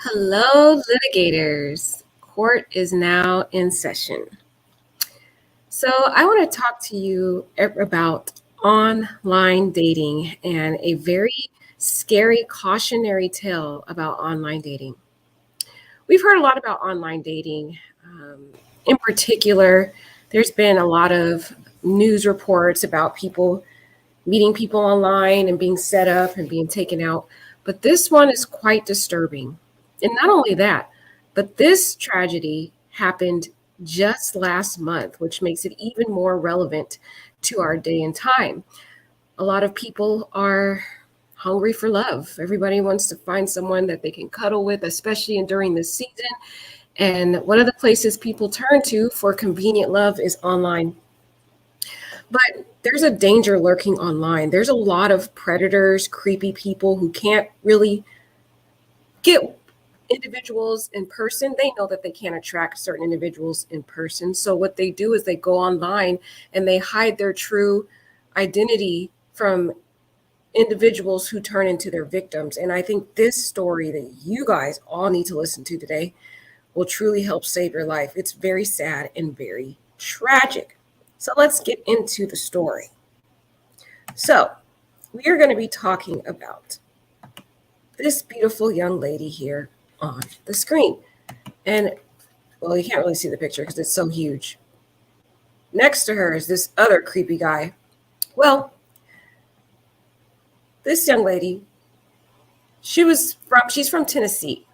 Hello, litigators. Court is now in session. So, I want to talk to you about online dating and a very scary cautionary tale about online dating. We've heard a lot about online dating. In particular, there's been a lot of news reports about people meeting people online and being set up and being taken out. But this one is quite disturbing. And not only that, but this tragedy happened just last month, which makes it even more relevant to our day and time. A lot of people are hungry for love. Everybody wants to find someone that they can cuddle with, especially during this season. And one of the places people turn to for convenient love is online. But there's a danger lurking online. There's a lot of predators, creepy people who can't really get individuals in person. They know that they can't attract certain individuals in person. So what they do is they go online and they hide their true identity from individuals who turn into their victims. And I think this story that you guys all need to listen to today will truly help save your life. It's very sad and very tragic. So let's get into the story. So we are going to be talking about this beautiful young lady here on the screen. And, well, you can't really see the picture because it's so huge. Next to her is this other creepy guy. Well, this young lady, she's from Tennessee.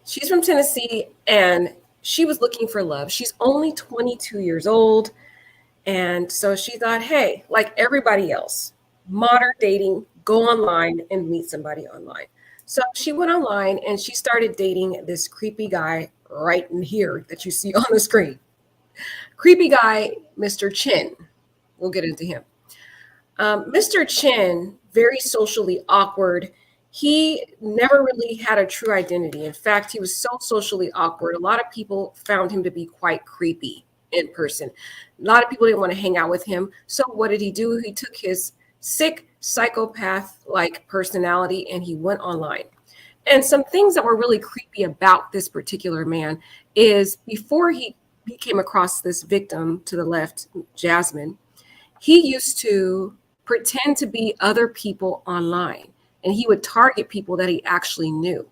She's from Tennessee, and she was looking for love. She's only 22 years old. And so she thought, hey, like everybody else, modern dating, go online and meet somebody online. So she went online and she started dating this creepy guy right in here that you see on the screen. Creepy guy, Mr. Chin. We'll get into him. Mr. Chin, very socially awkward. He never really had a true identity. In fact, he was so socially awkward. A lot of people found him to be quite creepy in person. A lot of people didn't want to hang out with him. So what did he do? He took his sick psychopath-like personality and he went online. And some things that were really creepy about this particular man is before he came across this victim to the left, Jasmine, he used to pretend to be other people online, and he would target people that he actually knew.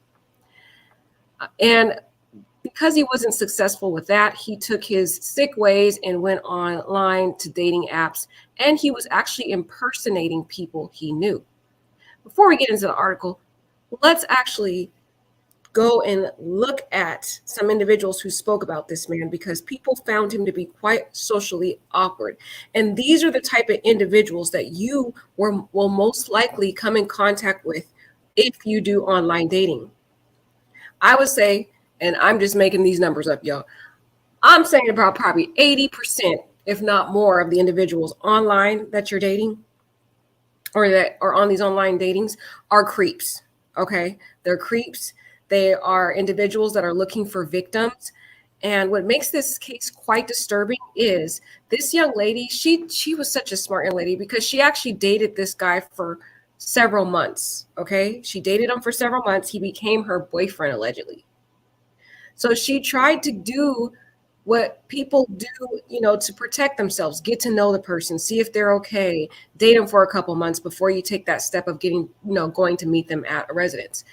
And because he wasn't successful with that, he took his sick ways and went online to dating apps, and he was actually impersonating people he knew. Before we get into the article, let's actually go and look at some individuals who spoke about this man because people found him to be quite socially awkward. And these are the type of individuals that you will most likely come in contact with if you do online dating. I would say, and I'm just making these numbers up, y'all, I'm saying about probably 80%, if not more, of the individuals online that you're dating or that are on these online datings are creeps. Okay, they're creeps. They are individuals that are looking for victims. And what makes this case quite disturbing is this young lady, she was such a smart young lady because she actually dated this guy for several months. Okay, she dated him for several months. He became her boyfriend, allegedly. So she tried to do what people do, to protect themselves, get to know the person, see if they're okay, date them for a couple months before you take that step of going to meet them at a residence.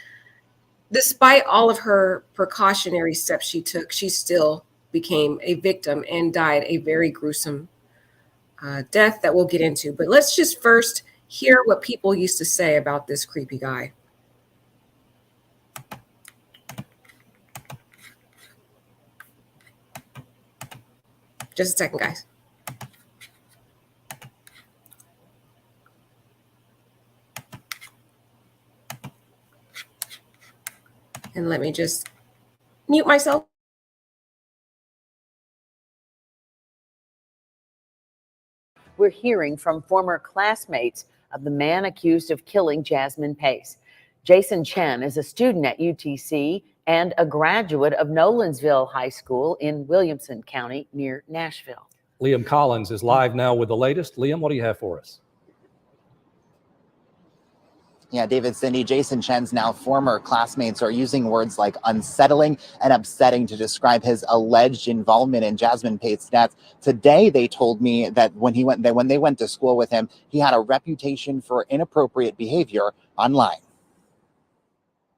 Despite all of her precautionary steps she took, she still became a victim and died a very gruesome death that we'll get into. But let's just first hear what people used to say about this creepy guy. Just a second, guys. And let me just mute myself. We're hearing from former classmates of the man accused of killing Jasmine Pace. Jason Chen is a student at UTC and a graduate of Nolensville High School in Williamson County near Nashville. Liam Collins is live now with the latest. Liam, what do you have for us? Yeah, David, Cindy, Jason Chen's now former classmates are using words like unsettling and upsetting to describe his alleged involvement in Jasmine Pate's death. Today, they told me that when they went to school with him, he had a reputation for inappropriate behavior online.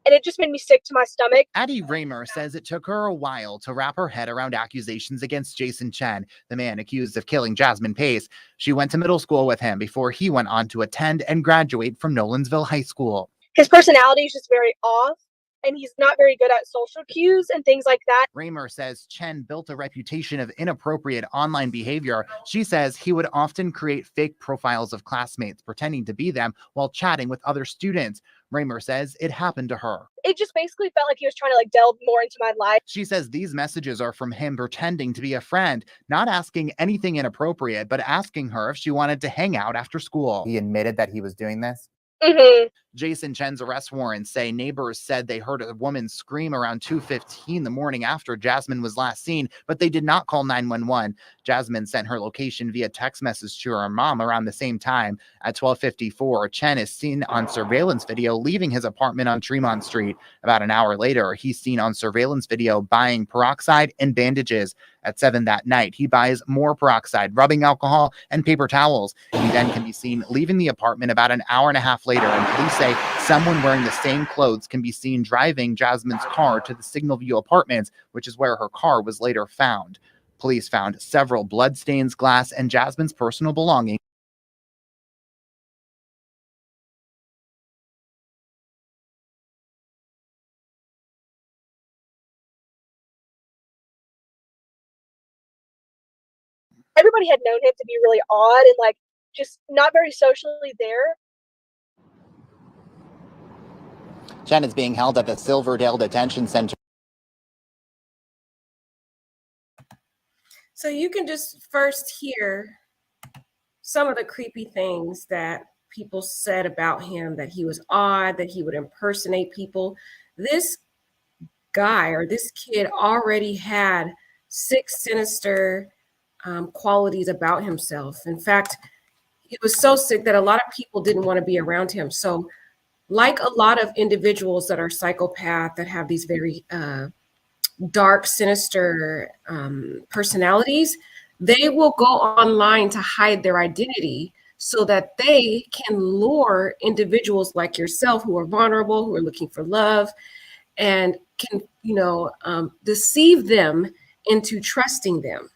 And it just made me sick to my stomach. Addie Raymer says it took her a while to wrap her head around accusations against Jason Chen, the man accused of killing Jasmine Pace. She went to middle school with him before he went on to attend and graduate from Nolensville High School. His personality is just very off, and he's not very good at social cues and things like that. Raymer says Chen built a reputation of inappropriate online behavior. She says he would often create fake profiles of classmates, pretending to be them while chatting with other students. Raymer says it happened to her. It just basically felt like he was trying to delve more into my life. She says these messages are from him pretending to be a friend, not asking anything inappropriate, but asking her if she wanted to hang out after school. He admitted that he was doing this? Mm-hmm. Jason Chen's arrest warrants say neighbors said they heard a woman scream around 2:15 the morning after Jasmine was last seen, but they did not call 911. Jasmine sent her location via text message to her mom around the same time. At 12:54, Chen is seen on surveillance video leaving his apartment on Tremont Street. About an hour later, he's seen on surveillance video buying peroxide and bandages. At 7 that night, he buys more peroxide, rubbing alcohol, and paper towels. He then can be seen leaving the apartment about an hour and a half later, and police say someone wearing the same clothes can be seen driving Jasmine's car to the Signal View Apartments, which is where her car was later found. Police found several bloodstains, glass, and Jasmine's personal belongings. Everybody had known him to be really odd and just not very socially there. Chen is being held at the Silverdale Detention Center. So you can just first hear some of the creepy things that people said about him, that he was odd, that he would impersonate people. This guy or this kid already had 6 sinister qualities about himself. In fact, he was so sick that a lot of people didn't want to be around him. So like a lot of individuals that are psychopath, that have these very dark, sinister personalities, they will go online to hide their identity so that they can lure individuals like yourself who are vulnerable, who are looking for love, and can, deceive them into trusting them,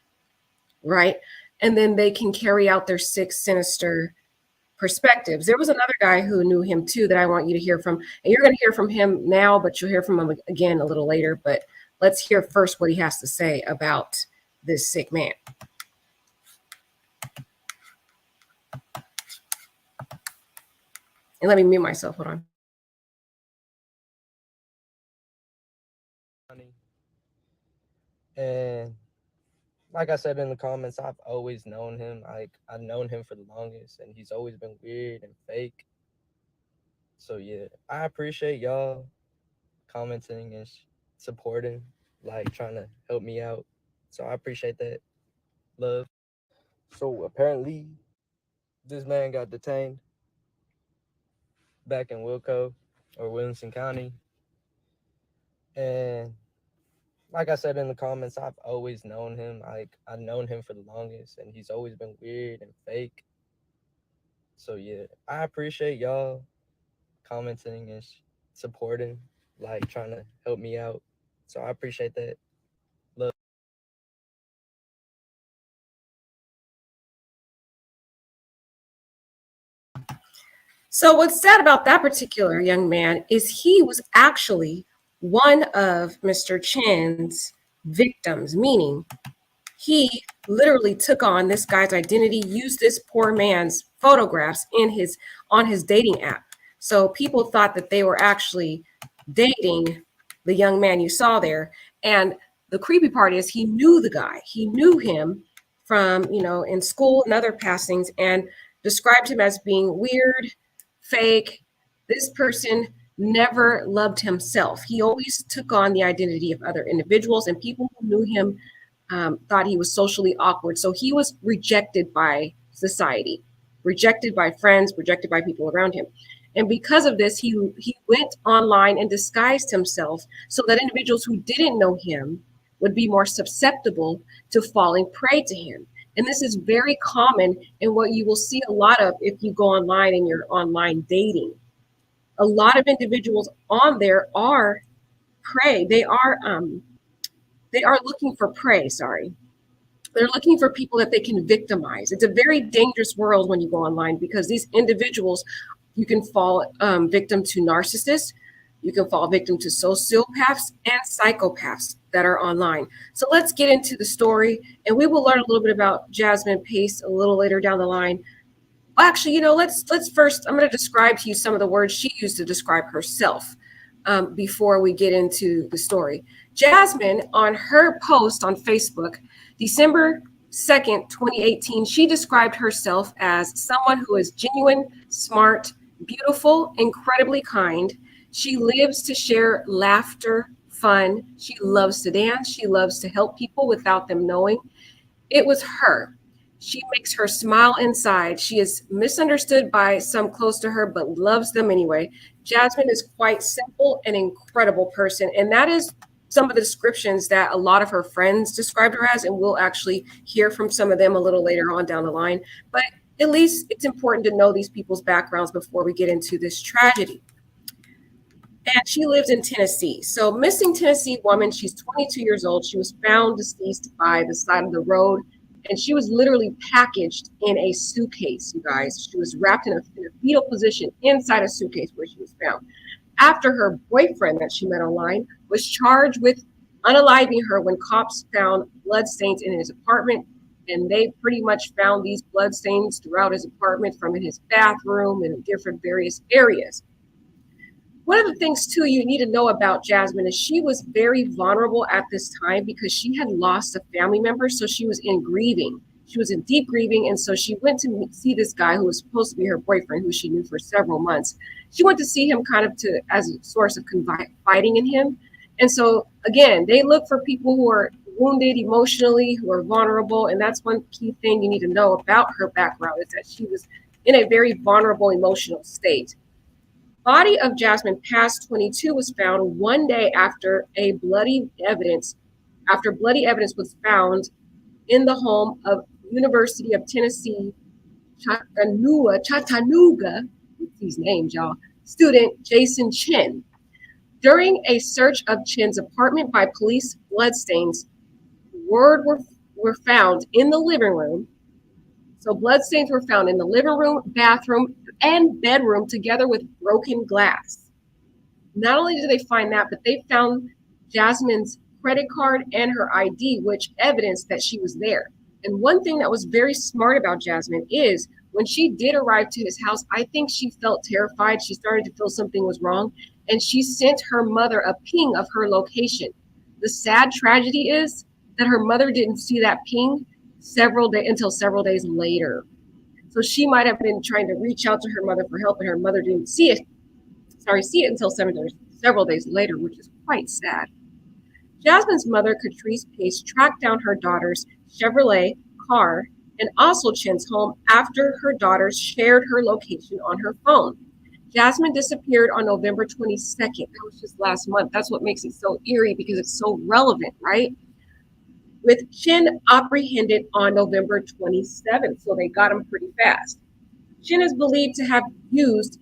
right? And then they can carry out their 6 sinister perspectives. There was another guy who knew him too that I want you to hear from, and you're going to hear from him now, but you'll hear from him again a little later. But let's hear first what he has to say about this sick man. And let me mute myself. Hold on. And like I said in the comments, I've always known him. I've known him for the longest, and he's always been weird and fake. So yeah, I appreciate y'all commenting and supporting, trying to help me out. So I appreciate that. Love. So apparently, this man got detained back in Wilco or Williamson County. And like I said in the comments, I've always known him. I've known him for the longest, and he's always been weird and fake. So yeah, I appreciate y'all commenting and supporting, trying to help me out. So I appreciate that. Love. So what's sad about that particular young man is he was actually one of Mr. Chen's victims, meaning he literally took on this guy's identity, used this poor man's photographs on his dating app. So people thought that they were actually dating the young man you saw there. And the creepy part is he knew the guy. He knew him from, in school and other passings, and described him as being weird, fake. This person never loved himself. He always took on the identity of other individuals, and people who knew him thought he was socially awkward. So he was rejected by society, rejected by friends, rejected by people around him. And because of this, he went online and disguised himself so that individuals who didn't know him would be more susceptible to falling prey to him. And this is very common in what you will see a lot of if you go online and you're online dating. A lot of individuals on there are prey. They are looking for prey, sorry. They're looking for people that they can victimize. It's a very dangerous world when you go online because these individuals, you can fall victim to narcissists, you can fall victim to sociopaths and psychopaths that are online. So let's get into the story, and we will learn a little bit about Jasmine Pace a little later down the line. Actually, let's first, I'm going to describe to you some of the words she used to describe herself before we get into the story. Jasmine, on her post on Facebook, December 2nd, 2018, she described herself as someone who is genuine, smart, beautiful, incredibly kind. She lives to share laughter, fun. She loves to dance. She loves to help people without them knowing. It was her. She makes her smile inside. She is misunderstood by some close to her, but loves them anyway. Jasmine is quite simple and incredible person. And that is some of the descriptions that a lot of her friends described her as. And we'll actually hear from some of them a little later on down the line. But at least it's important to know these people's backgrounds before we get into this tragedy. And she lives in Tennessee. So missing Tennessee woman, she's 22 years old. She was found deceased by the side of the road. And she was literally packaged in a suitcase, you guys. She was wrapped in a fetal position inside a suitcase where she was found. After her boyfriend that she met online was charged with unaliving her when cops found bloodstains in his apartment. And they pretty much found these bloodstains throughout his apartment, from in his bathroom and in different various areas. One of the things, too, you need to know about Jasmine is she was very vulnerable at this time because she had lost a family member. So she was in grieving. She was in deep grieving. And so she went to see this guy who was supposed to be her boyfriend, who she knew for several months. She went to see him kind of as a source of confiding in him. And so, again, they look for people who are wounded emotionally, who are vulnerable. And that's one key thing you need to know about her background, is that she was in a very vulnerable emotional state. Body of Jasmine, past 22, was found one day after bloody evidence was found in the home of University of Tennessee Chattanooga, these names, y'all, student Jason Chin. During a search of Chin's apartment by police, bloodstains were found in the living room. So bloodstains were found in the living room, bathroom, and bedroom, together with broken glass. Not only did they find that, but they found Jasmine's credit card and her ID, which evidenced that she was there. And one thing that was very smart about Jasmine is when she did arrive to his house, I think she felt terrified. She started to feel something was wrong, and she sent her mother a ping of her location. The sad tragedy is that her mother didn't see that ping until several days later. So she might have been trying to reach out to her mother for help, and her mother didn't see it until several days later, which is quite sad. Jasmine's mother, Catrice Pace, tracked down her daughter's Chevrolet car and also Chin's home after her daughters shared her location on her phone. Jasmine disappeared on November 22nd. That was just last month. That's what makes it so eerie, because it's so relevant, right? With Chin apprehended on November 27th, so they got him pretty fast. Chin is believed to have used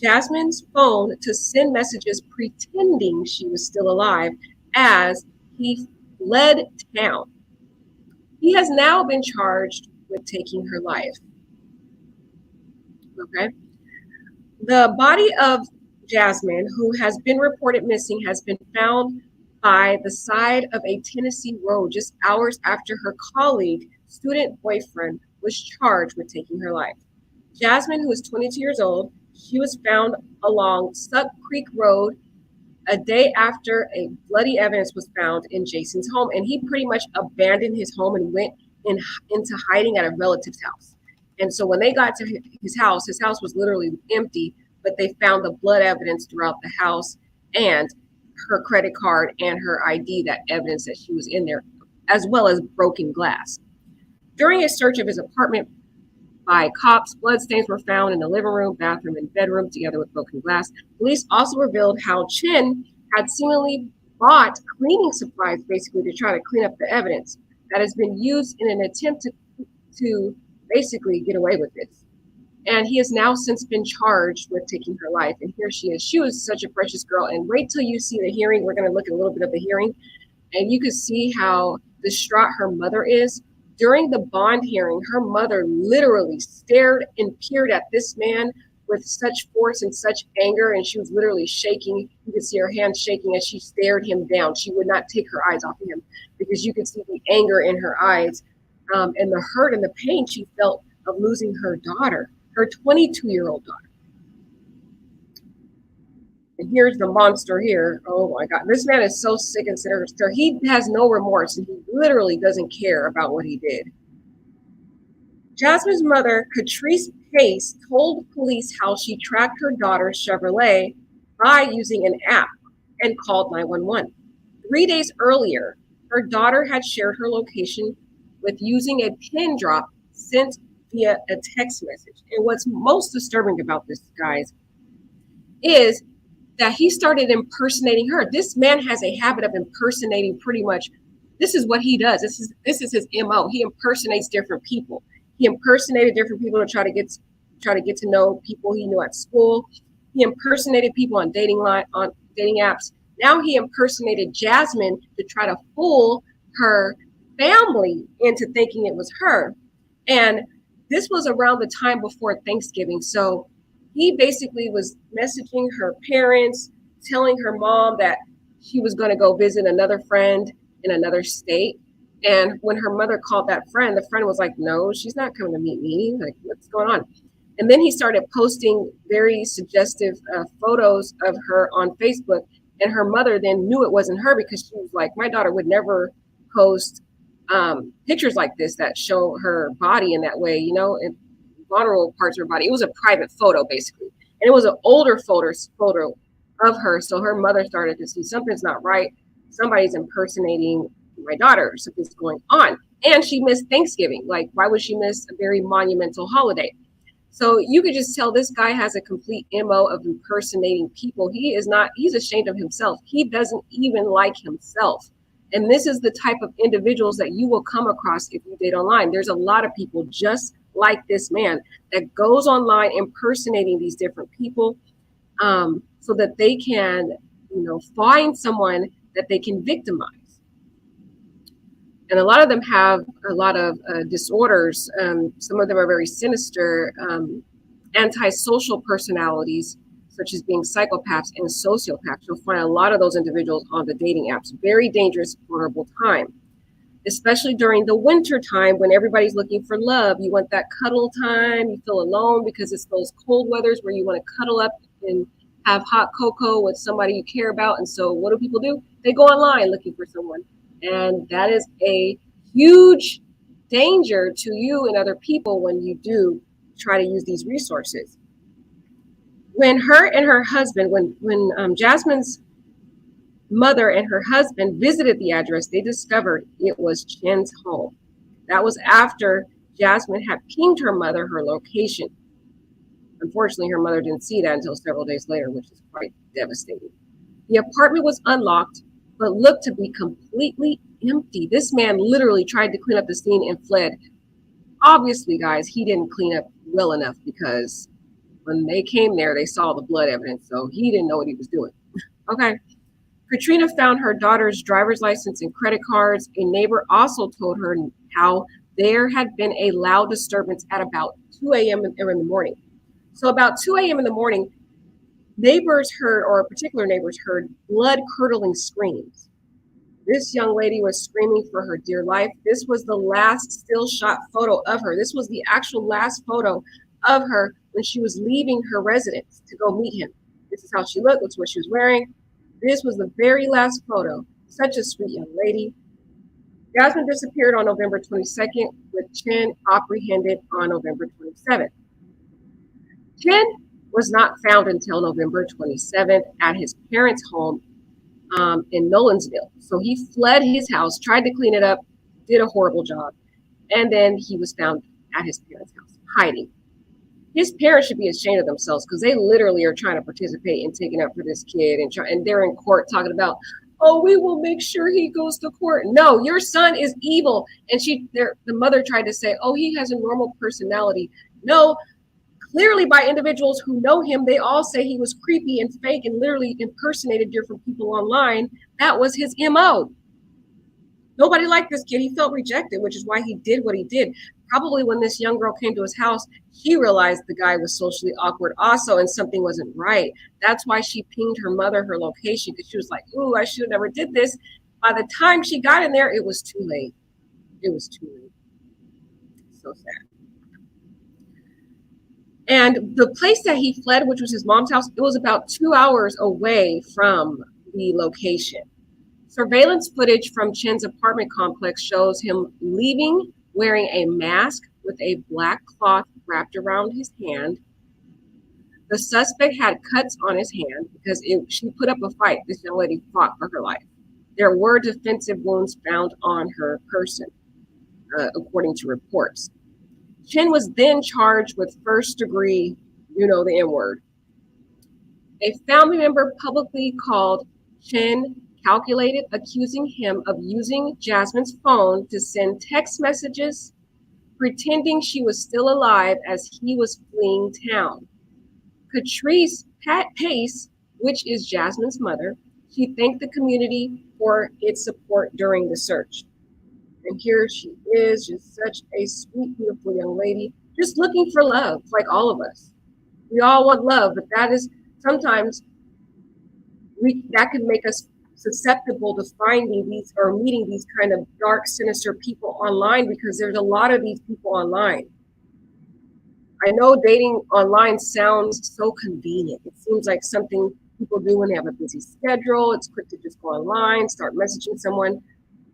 Jasmine's phone to send messages pretending she was still alive as he fled town. He has now been charged with taking her life. Okay. The body of Jasmine, who has been reported missing, has been found by the side of a Tennessee road just hours after her colleague, student boyfriend, was charged with taking her life. Jasmine, who is 22 years old, she was found along Suck Creek Road a day after a bloody evidence was found in Jason's home. And he pretty much abandoned his home and went into hiding at a relative's house. And so when they got to his house was literally empty, but they found the blood evidence throughout the house and her credit card and her ID, that evidence that she was in there, as well as broken glass. During a search of his apartment, by cops. Bloodstains were found in the living room, bathroom, and bedroom, together with broken glass. Police also revealed how Chen had seemingly bought cleaning supplies, basically, to try to clean up the evidence that has been used in an attempt to basically get away with this. And he has now since been charged with taking her life. And here she is. She was such a precious girl. And wait till you see the hearing. We're going to look at a little bit of the hearing. And you can see how distraught her mother is. During the bond hearing, her mother literally stared and peered at this man with such force and such anger. And she was literally shaking. You could see her hands shaking as she stared him down. She would not take her eyes off of him because you could see the anger in her eyes and the hurt and the pain she felt of losing her daughter, her 22-year-old daughter. And here's the monster here. Oh my God. This man is so sick and sinister. He has no remorse and he literally doesn't care about what he did. Jasmine's mother, Catrice Pace, told police how she tracked her daughter's Chevrolet by using an app and called 911. 3 days earlier, her daughter had shared her location with using a pin drop sent via a text message. And what's most disturbing about this, guys, is that he started impersonating her. This man has a habit of impersonating pretty much. This is what he does. This is his MO. He impersonates different people. He impersonated different people to try to get to know people he knew at school. He impersonated people on dating apps. Now he impersonated Jasmine to try to fool her family into thinking it was her. And this was around the time before Thanksgiving. So he basically was messaging her parents, telling her mom that she was going to go visit another friend in another state. And when her mother called that friend, the friend was like, no, she's not coming to meet me. Like, what's going on? And then he started posting very suggestive photos of her on Facebook. And her mother then knew it wasn't her because she was like, my daughter would never post pictures like this that show her body in that way, and vulnerable parts of her body. It was a private photo, basically. And it was an older photo of her. So her mother started to see something's not right. Somebody's impersonating my daughter. Something's going on. And she missed Thanksgiving. Like, why would she miss a very monumental holiday? So you could just tell this guy has a complete MO of impersonating people. He's ashamed of himself. He doesn't even like himself. And this is the type of individuals that you will come across if you date online. There's a lot of people just like this man that goes online impersonating these different people so that they can, find someone that they can victimize. And a lot of them have a lot of disorders. Some of them are very sinister, antisocial personalities, such as being psychopaths and sociopaths. You'll find a lot of those individuals on the dating apps. Very dangerous, vulnerable time, especially during the winter time when everybody's looking for love. You want that cuddle time. You feel alone because it's those cold weathers where you want to cuddle up and have hot cocoa with somebody you care about. And so what do people do? They go online looking for someone. And that is a huge danger to you and other people when you do try to use these resources. When her and her husband, when Jasmine's mother and her husband visited the address, they discovered it was Chen's home. That was after Jasmine had pinged her mother her location. Unfortunately, her mother didn't see that until several days later, which is quite devastating. The apartment was unlocked, but looked to be completely empty. This man literally tried to clean up the scene and fled. Obviously, guys, he didn't clean up well enough because when they came there, they saw the blood evidence, so he didn't know what he was doing. Okay. Katrina found her daughter's driver's license and credit cards. A neighbor also told her how there had been a loud disturbance at about 2 a.m. in the morning. So about 2 a.m. in the morning, particular neighbors heard blood-curdling screams. This young lady was screaming for her dear life. This was the last still shot photo of her. This was the actual last photo of her when she was leaving her residence to go meet him. This is how she looked. This is what she was wearing. This was the very last photo. Such a sweet young lady. Jasmine disappeared on November 22nd, with Chen apprehended on November 27th. Chen was not found until November 27th at his parents' home in Nolensville. So he fled his house, tried to clean it up, did a horrible job, and then he was found at his parents' house. hiding. His parents should be ashamed of themselves because they literally are trying to participate in taking up for this kid and they're in court talking about, oh, we will make sure he goes to court. No, your son is evil. And the mother tried to say, oh, he has a normal personality. No, clearly by individuals who know him, they all say he was creepy and fake and literally impersonated different people online. That was his MO. Nobody liked this kid. He felt rejected, which is why he did what he did. Probably when this young girl came to his house, he realized the guy was socially awkward also and something wasn't right. That's why she pinged her mother her location, because she was like, ooh, I should have never did this. By the time she got in there, it was too late. It was too late. So sad. And the place that he fled, which was his mom's house, it was about 2 hours away from the location. Surveillance footage from Chen's apartment complex shows him leaving wearing a mask with a black cloth wrapped around his hand. The suspect had cuts on his hand because she put up a fight. This young lady fought for her life. There were defensive wounds found on her person, according to reports. Chen was then charged with first degree, the N-word. A family member publicly called Chen calculated, accusing him of using Jasmine's phone to send text messages, pretending she was still alive as he was fleeing town. Catrice Pace, which is Jasmine's mother, she thanked the community for its support during the search. And here she is, just such a sweet, beautiful young lady, just looking for love, like all of us. We all want love, but that is sometimes that can make us susceptible to finding these or meeting these kind of dark, sinister people online, because there's a lot of these people online. I know dating online sounds so convenient. It seems like something people do when they have a busy schedule. It's quick to just go online, start messaging someone.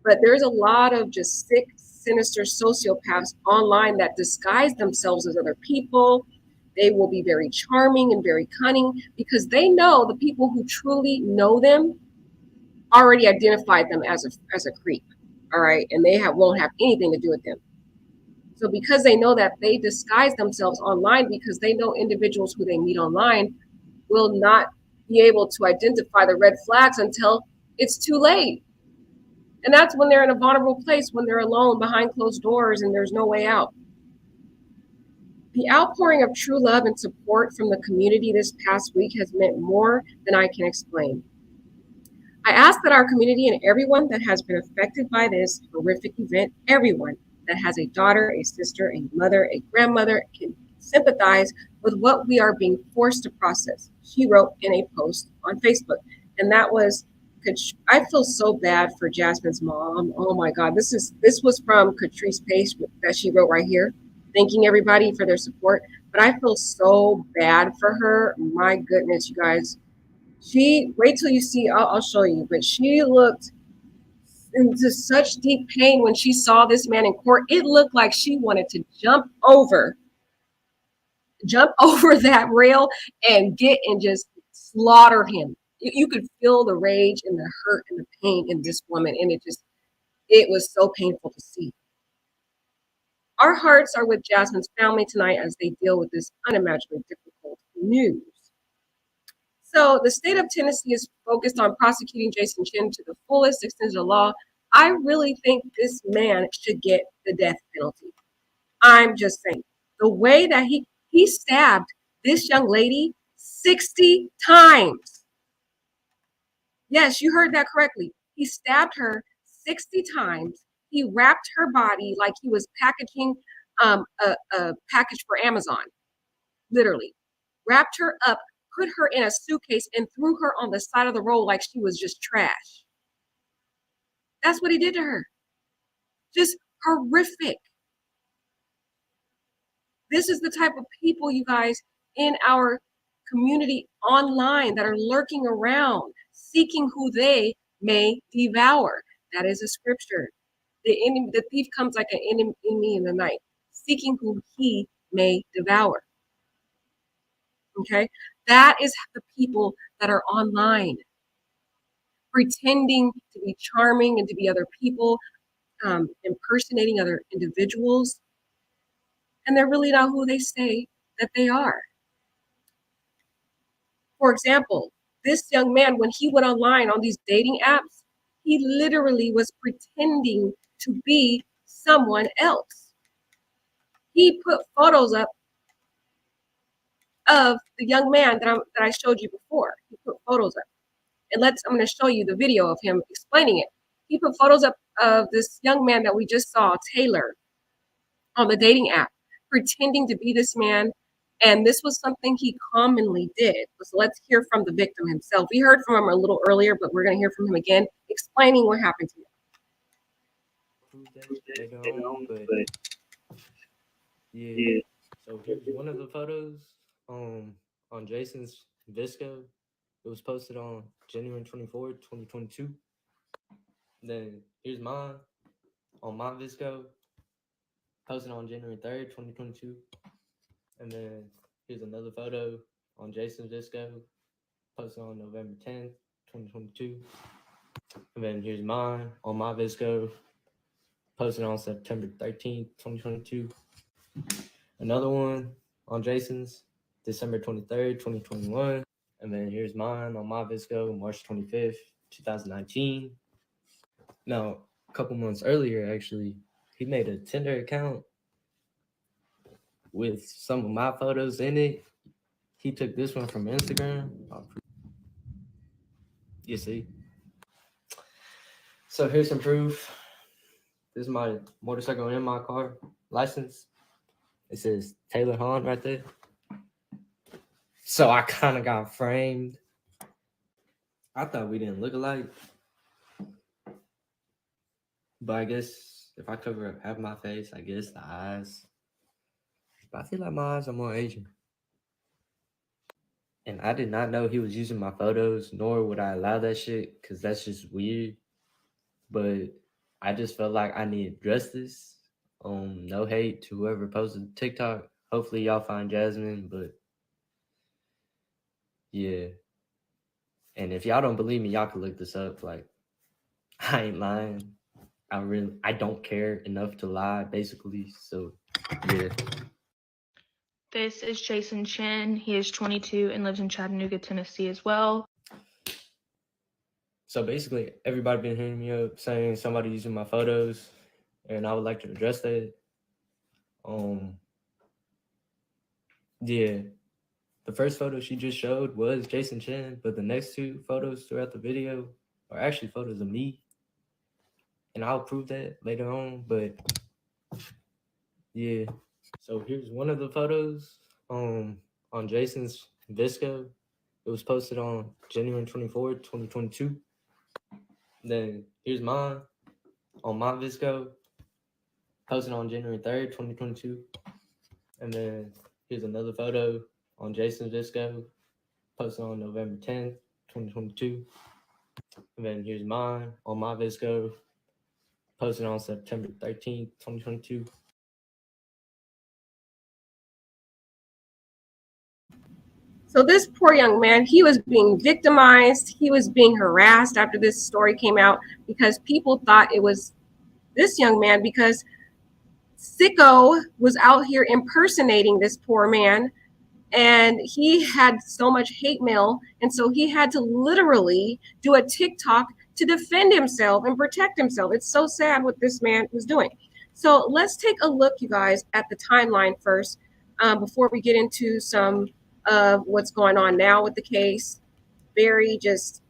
But there's a lot of just sick, sinister sociopaths online that disguise themselves as other people. They will be very charming and very cunning because they know the people who truly know them already identified them as a creep, all right? And they won't have anything to do with them. So because they know that, they disguise themselves online because they know individuals who they meet online will not be able to identify the red flags until it's too late. And that's when they're in a vulnerable place, when they're alone behind closed doors and there's no way out. The outpouring of true love and support from the community this past week has meant more than I can explain. I ask that our community and everyone that has been affected by this horrific event, everyone that has a daughter, a sister, a mother, a grandmother, can sympathize with what we are being forced to process, she wrote in a post on Facebook. And that was, I feel so bad for Jasmine's mom. Oh my God, this was from Catrice Pace that she wrote right here, thanking everybody for their support. But I feel so bad for her. My goodness, you guys. Wait till you see, I'll show you, but she looked into such deep pain when she saw this man in court. It looked like she wanted to jump over that rail and just slaughter him. You could feel the rage and the hurt and the pain in this woman, and it was so painful to see. Our hearts are with Jasmine's family tonight as they deal with this unimaginably difficult news. So the state of Tennessee is focused on prosecuting Jason Chen to the fullest extent of the law. I really think this man should get the death penalty. I'm just saying. The way that he stabbed this young lady 60 times. Yes, you heard that correctly. He stabbed her 60 times. He wrapped her body like he was packaging a package for Amazon, literally. Wrapped her up, put her in a suitcase, and threw her on the side of the road like she was just trash. That's what he did to her. Just horrific. This is the type of people, you guys, in our community online that are lurking around, seeking who they may devour. That is a scripture. The thief comes like an enemy in the night, seeking who he may devour. Okay? That is the people that are online, pretending to be charming and to be other people, impersonating other individuals. and they're really not who they say that they are. For example, this young man, when he went online on these dating apps, he literally was pretending to be someone else. He put photos up of the young man that I showed you before. He put photos up. And I'm going to show you the video of him explaining it. He put photos up of this young man that we just saw, Taylor, on the dating app, pretending to be this man. And this was something he commonly did. So let's hear from the victim himself. We heard from him a little earlier, but we're going to hear from him again, explaining what happened to him. Yeah. So here's one of the photos on Jason's Visco. It was posted on January 24th, 2022. Then here's mine on my Visco, posted on January 3rd, 2022. And then here's another photo on Jason's Visco, posted on November 10th, 2022. And then here's mine on my Visco, posted on September 13th, 2022. Another one on Jason's, December 23rd, 2021. And then here's mine on my Visco, March 25th, 2019. Now, a couple months earlier, actually, he made a Tinder account with some of my photos in it. He took this one from Instagram. You see? So here's some proof. This is my motorcycle in my car license. It says Taylor Hahn right there. So I kind of got framed. I thought we didn't look alike. But I guess if I cover up half my face, I guess the eyes. But I feel like my eyes are more Asian. And I did not know he was using my photos, nor would I allow that shit, because that's just weird. But I just felt like I needed justice. No hate to whoever posted TikTok. Hopefully y'all find Jasmine, but yeah. And if y'all don't believe me, y'all can look this up. Like, I ain't lying. I don't care enough to lie, basically. So yeah. This is Jason Chen. He is 22 and lives in Chattanooga, Tennessee as well. So basically, everybody been hitting me up saying somebody using my photos, and I would like to address that. Yeah, the first photo she just showed was Jason Chen, but the next two photos throughout the video are actually photos of me, and I'll prove that later on. But yeah, so here's one of the photos on Jason's Visco. It was posted on January 24th, 2022. Then here's mine on my Visco, posted on January 3rd, 2022. And then here's another photo on Jason's Visco, posted on November 10th, 2022. And then here's mine on my Visco, posted on September 13th, 2022. So this poor young man, he was being victimized. He was being harassed after this story came out because people thought it was this young man because Sicko was out here impersonating this poor man, and he had so much hate mail, and so he had to literally do a TikTok to defend himself and protect himself. It's so sad what this man was doing. So let's take a look, you guys, at the timeline first before we get into some of what's going on now with the case. Very just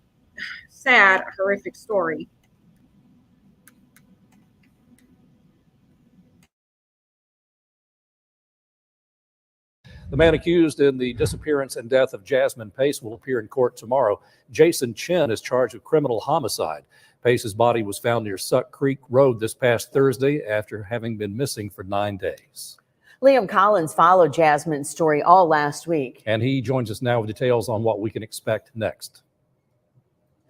sad, horrific story. The man accused in the disappearance and death of Jasmine Pace will appear in court tomorrow. Jason Chen is charged with criminal homicide. Pace's body was found near Suck Creek Road this past Thursday after having been missing for 9 days. Liam Collins followed Jasmine's story all last week. And he joins us now with details on what we can expect next.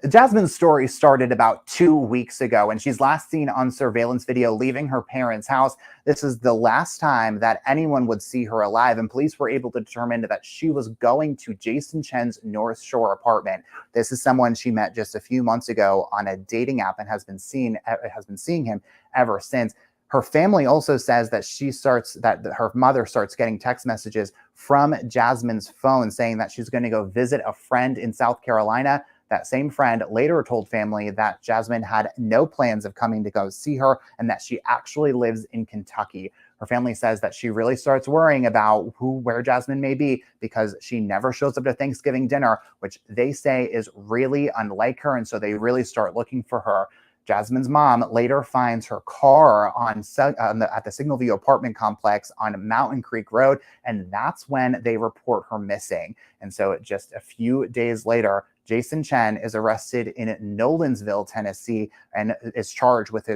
Jasmine's story started about 2 weeks ago, and she's last seen on surveillance video leaving her parents' house. This is the last time that anyone would see her alive, and police were able to determine that she was going to Jason Chen's North Shore apartment. This is someone she met just a few months ago on a dating app and has been seeing him ever since. Her family also says that her mother starts getting text messages from Jasmine's phone saying that she's going to go visit a friend in South Carolina. That same friend later told family that Jasmine had no plans of coming to go see her and that she actually lives in Kentucky. Her family says that she really starts worrying about where Jasmine may be because she never shows up to Thanksgiving dinner, which they say is really unlike her. And so they really start looking for her. Jasmine's mom later finds her car at the Signal View apartment complex on Mountain Creek Road, and that's when they report her missing. And so just a few days later, Jason Chen is arrested in Nolensville, Tennessee, and is charged with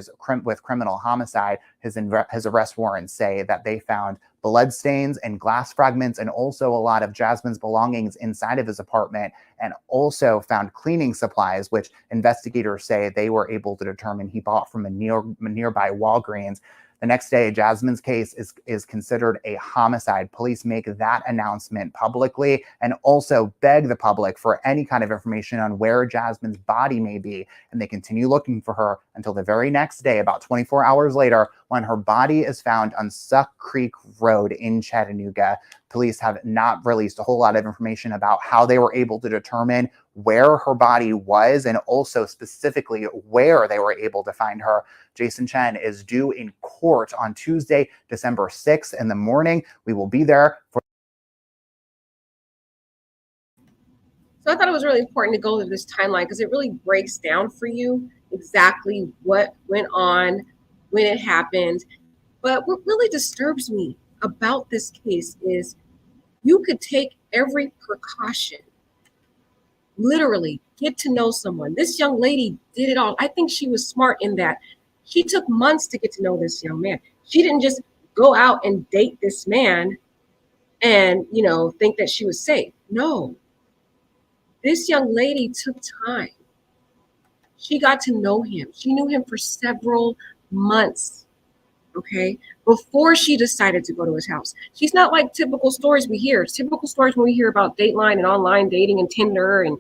criminal homicide. His arrest warrants say that they found blood stains and glass fragments and also a lot of Jasmine's belongings inside of his apartment, and also found cleaning supplies, which investigators say they were able to determine he bought from a nearby Walgreens. The next day, Jasmine's case is considered a homicide. Police make that announcement publicly and also beg the public for any kind of information on where Jasmine's body may be. And they continue looking for her until the very next day, about 24 hours later, when her body is found on Suck Creek Road in Chattanooga. Police have not released a whole lot of information about how they were able to determine where her body was and also specifically where they were able to find her. Jason Chen is due in court on Tuesday, December 6th in the morning. We will be there for. So I thought it was really important to go to this timeline because it really breaks down for you exactly what went on, when it happened. But what really disturbs me about this case is you could take every precaution, literally get to know someone. This young lady did it all. I think she was smart in that she took months to get to know this young man. She didn't just go out and date this man and, think that she was safe. No, this young lady took time. She got to know him. She knew him for several months, okay, before she decided to go to his house. She's not like typical stories we hear. Typical stories when we hear about Dateline and online dating and Tinder and,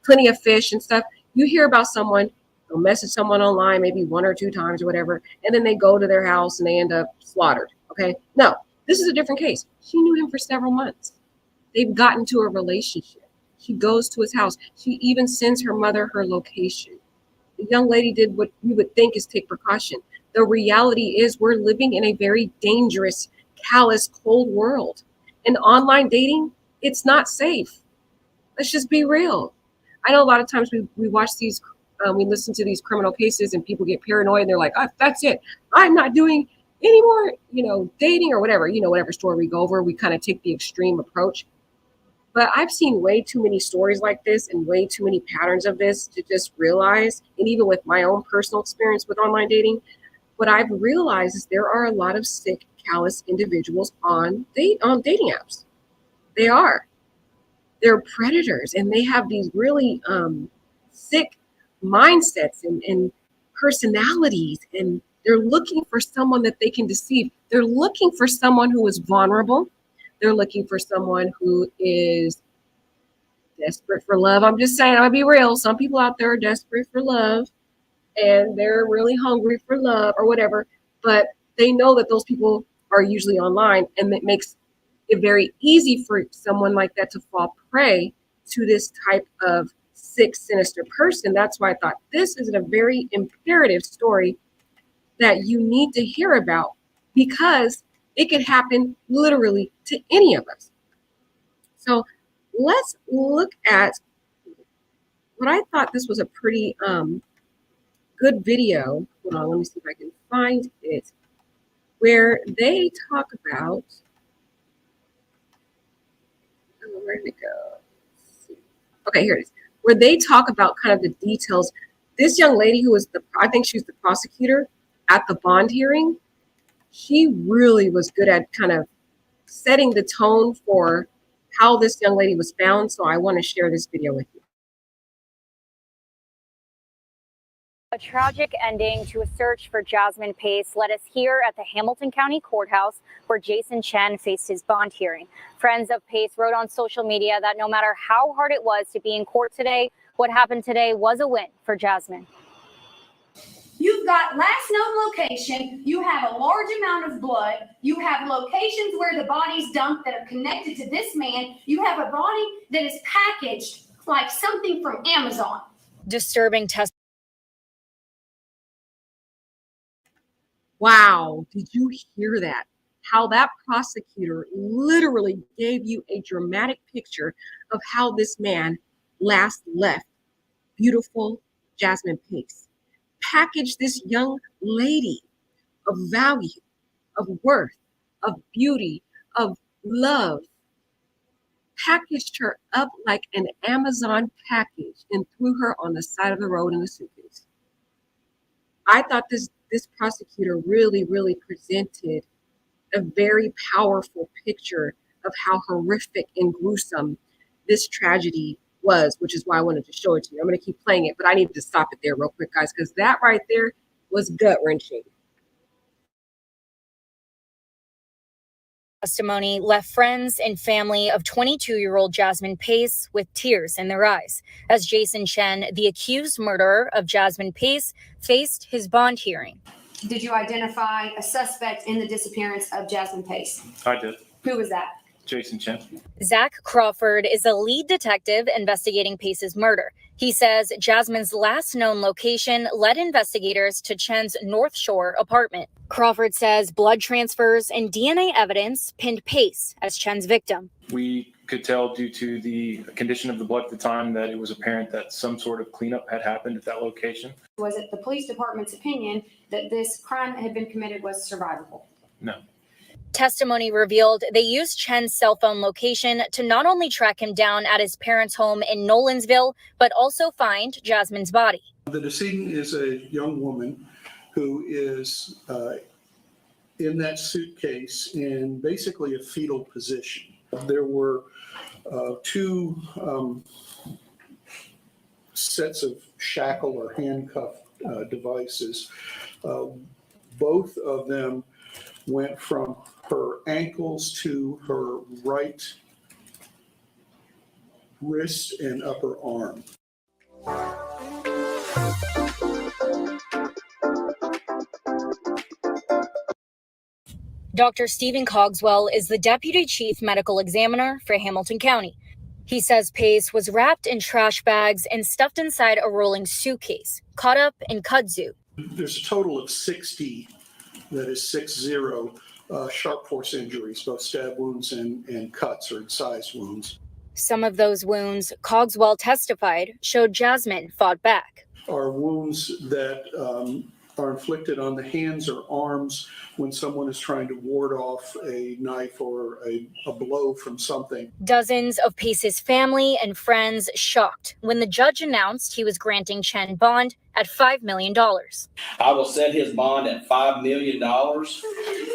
Plenty of Fish and stuff. You hear about someone, they'll message someone online maybe one or two times or whatever, and then they go to their house and they end up slaughtered, okay? No, this is a different case. She knew him for several months. They've gotten to a relationship. She goes to his house. She even sends her mother her location. The young lady did what you would think is take precaution. The reality is we're living in a very dangerous, callous, cold world. And online dating, it's not safe. Let's just be real. I know a lot of times we watch these, we listen to these criminal cases and people get paranoid and they're like, that's it. I'm not doing any more, dating or whatever, whatever story we go over, we kind of take the extreme approach. But I've seen way too many stories like this and way too many patterns of this to just realize, and even with my own personal experience with online dating, what I've realized is there are a lot of sick, callous individuals on dating apps. They are. They're predators, and they have these really sick mindsets and personalities, and they're looking for someone that they can deceive. They're looking for someone who is vulnerable. They're looking for someone who is desperate for love. I'm just saying, I'm gonna be real. Some people out there are desperate for love and they're really hungry for love or whatever, but they know that those people are usually online, and it makes it very easy for someone like that to fall prey to this type of sick, sinister person. That's why I thought this is a very imperative story that you need to hear about, because it could happen literally to any of us. So let's look at what I thought this was a pretty good video. Hold on, let me see if I can find it, where they talk about, where did it go? Okay, here it is. Where they talk about kind of the details. This young lady who was I think she was the prosecutor at the bond hearing, she really was good at kind of setting the tone for how this young lady was found. So I want to share this video with you. A tragic ending to a search for Jasmine Pace led us here at the Hamilton County Courthouse, where Jason Chen faced his bond hearing. Friends of Pace wrote on social media that no matter how hard it was to be in court today, what happened today was a win for Jasmine. You've got last known location. You have a large amount of blood. You have locations where the body's dumped that are connected to this man. You have a body that is packaged like something from Amazon. Disturbing testimony. Wow, did you hear that? How that prosecutor literally gave you a dramatic picture of how this man last left beautiful Jasmine Pace. Packaged this young lady of value, of worth, of beauty, of love, packaged her up like an Amazon package and threw her on the side of the road in a suitcase. I thought this prosecutor really presented a very powerful picture of how horrific and gruesome this tragedy was, which is why I wanted to show it to you. I'm going to keep playing it, but I needed to stop it there real quick, guys, because that right there was gut-wrenching. Testimony left friends and family of 22-year-old Jasmine Pace with tears in their eyes as Jason Chen, the accused murderer of Jasmine Pace, faced his bond hearing. Did you identify a suspect in the disappearance of Jasmine Pace? I did. Who was that? Jason Chen. Zach Crawford is a lead detective investigating Pace's murder. He says Jasmine's last known location led investigators to Chen's North Shore apartment. Crawford says blood transfers and DNA evidence pinned Pace as Chen's victim. We could tell due to the condition of the blood at the time that it was apparent that some sort of cleanup had happened at that location. Was it the police department's opinion that this crime that had been committed was survivable? No. Testimony revealed they used Chen's cell phone location to not only track him down at his parents' home in Nolensville, but also find Jasmine's body. The decedent is a young woman who is in that suitcase in basically a fetal position. There were two sets of shackle or handcuff devices. Both of them went from her ankles to her right wrist and upper arm. Dr. Stephen Cogswell is the Deputy Chief Medical Examiner for Hamilton County. He says Pace was wrapped in trash bags and stuffed inside a rolling suitcase, caught up in kudzu. There's a total of 60, that is 60, sharp force injuries, both stab wounds and cuts or incised wounds. Some of those wounds, Cogswell testified, showed Jasmine fought back. Are wounds that are inflicted on the hands or arms when someone is trying to ward off a knife or a blow from something. Dozens of Pace's family and friends shocked when the judge announced he was granting Chen bond at $5 million. I will set his bond at $5 million.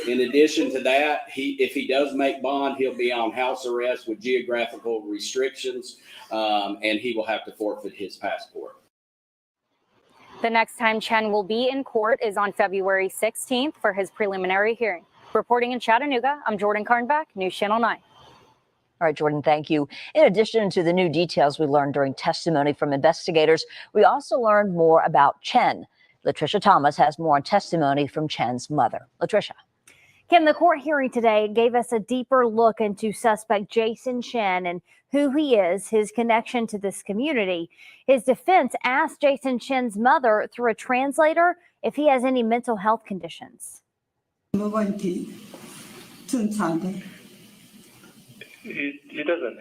In addition to that, if he does make bond, he'll be on house arrest with geographical restrictions, and he will have to forfeit his passport. The next time Chen will be in court is on February 16th for his preliminary hearing. Reporting in Chattanooga, I'm Jordan Karnbach, News Channel 9. All right, Jordan, thank you. In addition to the new details we learned during testimony from investigators, we also learned more about Chen. Latricia Thomas has more on testimony from Chen's mother. Latricia. Kim, the court hearing today gave us a deeper look into suspect Jason Chen and who he is, his connection to this community. His defense asked Jason Chen's mother through a translator if he has any mental health conditions. He doesn't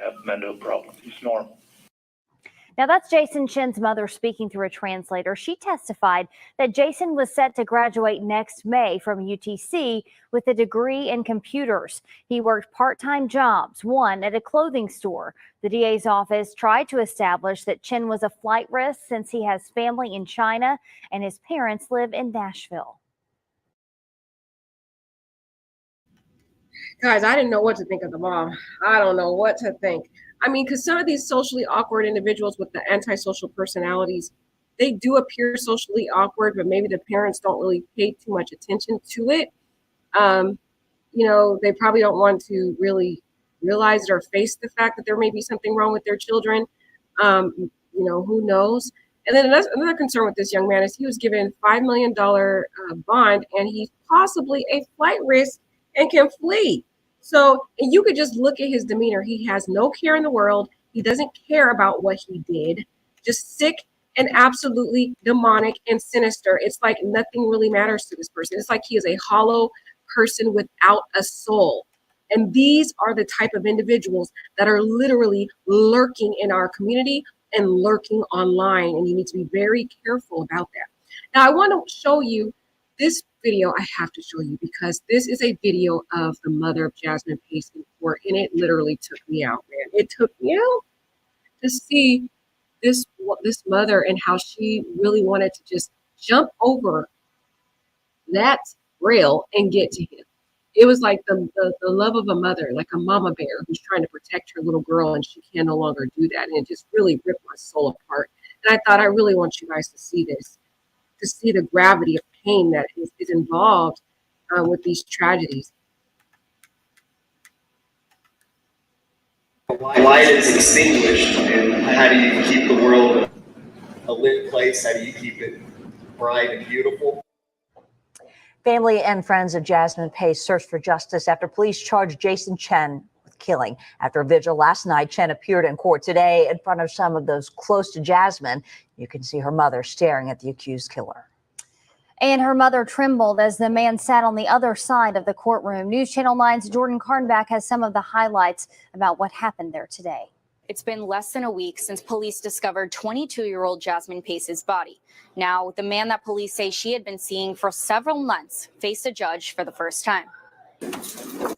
have mental problems. He's normal. Now, that's Jason Chen's mother speaking through a translator. She testified that Jason was set to graduate next May from UTC with a degree in computers. He worked part-time jobs, one at a clothing store. The DA's office tried to establish that Chen was a flight risk since he has family in China and his parents live in Nashville. Guys, I didn't know what to think of the mom. I don't know what to think. I mean, because some of these socially awkward individuals with the antisocial personalities, they do appear socially awkward, but maybe the parents don't really pay too much attention to it. They probably don't want to really realize it or face the fact that there may be something wrong with their children. Who knows? And then another concern with this young man is he was given $5 million bond, and he's possibly a flight risk and can flee. So, and you could just look at his demeanor. He has no care in the world. He doesn't care about what he did. Just sick and absolutely demonic and sinister. It's like nothing really matters to this person. It's like he is a hollow person without a soul. And these are the type of individuals that are literally lurking in our community and lurking online. And you need to be very careful about that. Now, I want to show you this video. I have to show you because this is a video of the mother of Jasmine Pace in court, and it literally took me out, man. It took me out to see this mother and how she really wanted to just jump over that rail and get to him. It was like the love of a mother, like a mama bear who's trying to protect her little girl, and she can no longer do that. And it just really ripped my soul apart. And I thought, I really want you guys to see this, to see the gravity of pain that is involved with these tragedies. The light is extinguished, and how do you keep the world a lit place? How do you keep it bright and beautiful? Family and friends of Jasmine Pace search for justice after police charged Jason Chen with killing. After a vigil last night, Chen appeared in court today in front of some of those close to Jasmine. You can see her mother staring at the accused killer. And her mother trembled as the man sat on the other side of the courtroom. News Channel 9's Jordan Karnback has some of the highlights about what happened there today. It's been less than a week since police discovered 22-year-old Jasmine Pace's body. Now, the man that police say she had been seeing for several months faced a judge for the first time.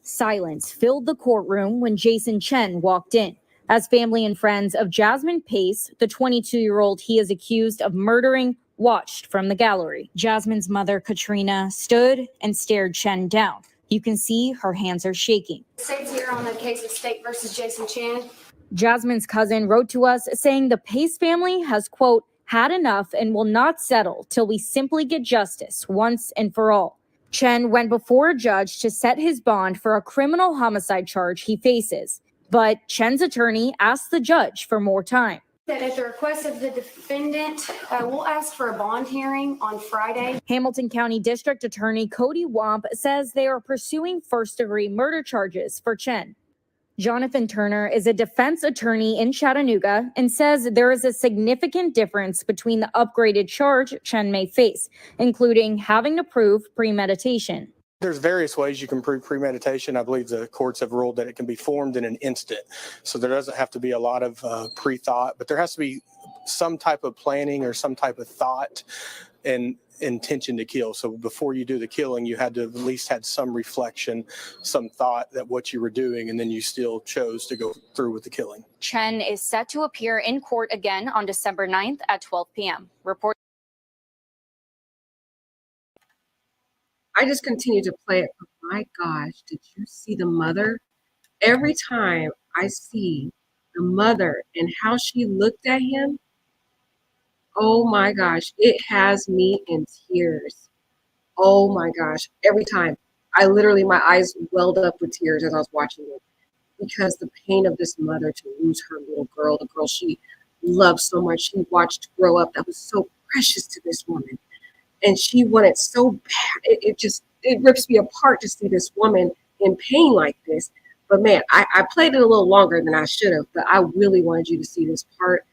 Silence filled the courtroom when Jason Chen walked in. As family and friends of Jasmine Pace, the 22-year-old he is accused of murdering, watched from the gallery. Jasmine's mother, Katrina, stood and stared Chen down. You can see her hands are shaking. State's here on the case of State versus Jason Chen. Jasmine's cousin wrote to us saying the Pace family has, quote, had enough and will not settle till we simply get justice once and for all. Chen went before a judge to set his bond for a criminal homicide charge he faces. But Chen's attorney asked the judge for more time. That at the request of the defendant, we'll ask for a bond hearing on Friday. Hamilton County District Attorney Cody Womp says they are pursuing first-degree murder charges for Chen. Jonathan Turner is a defense attorney in Chattanooga and says there is a significant difference between the upgraded charge Chen may face, including having to prove premeditation. There's various ways you can prove premeditation. I believe the courts have ruled that it can be formed in an instant. So there doesn't have to be a lot of pre-thought, but there has to be some type of planning or some type of thought and intention to kill. So before you do the killing, you had to at least had some reflection, some thought that what you were doing, and then you still chose to go through with the killing. Chen is set to appear in court again on December 9th at 12 p.m. Report. I just continue to play it. But my gosh, did you see the mother? Every time I see the mother and how she looked at him, oh my gosh, it has me in tears. Oh my gosh, every time. I literally, my eyes welled up with tears as I was watching it because the pain of this mother to lose her little girl, the girl she loved so much, she watched grow up, that was so precious to this woman. And she wanted so bad. It rips me apart to see this woman in pain like this. But man, I played it a little longer than I should have, but I really wanted you to see this part,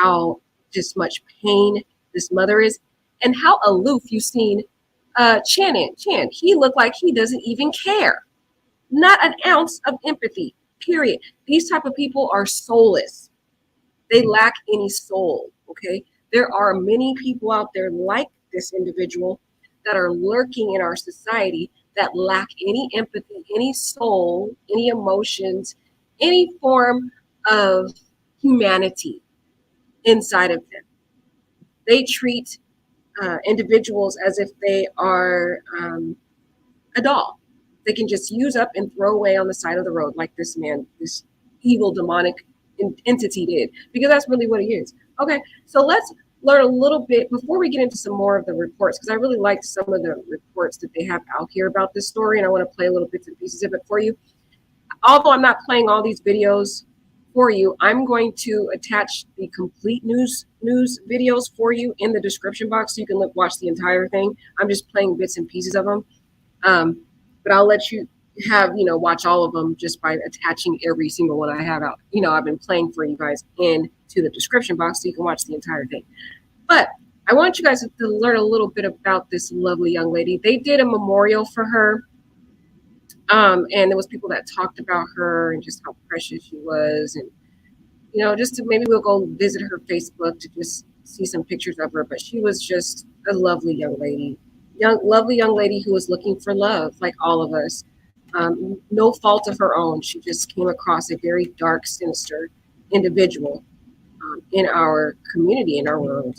how just much pain this mother is, and how aloof you've seen Chen. He looked like he doesn't even care. Not an ounce of empathy, period. These type of people are soulless. They lack any soul, okay? There are many people out there like this individual that are lurking in our society that lack any empathy, any soul, any emotions, any form of humanity inside of them. They treat individuals as if they are a doll. They can just use up and throw away on the side of the road like this man, this evil demonic entity did, because that's really what he is. Okay, so let's learn a little bit before we get into some more of the reports, because I really liked some of the reports that they have out here about this story, and I want to play a little bits and pieces of it for you. Although I'm not playing all these videos for you. I'm going to attach the complete news videos for you in the description box so you can watch the entire thing. I'm just playing bits and pieces of them. But I'll let you have, watch all of them just by attaching every single one I have out. I've been playing for you guys into the description box so you can watch the entire thing. But I want you guys to learn a little bit about this lovely young lady. They did a memorial for her. And there was people that talked about her and just how precious she was. And, just to maybe we'll go visit her Facebook to just see some pictures of her. But she was just a lovely young lady. Lovely young lady who was looking for love, like all of us. No fault of her own. She just came across a very dark, sinister individual in our community, in our world.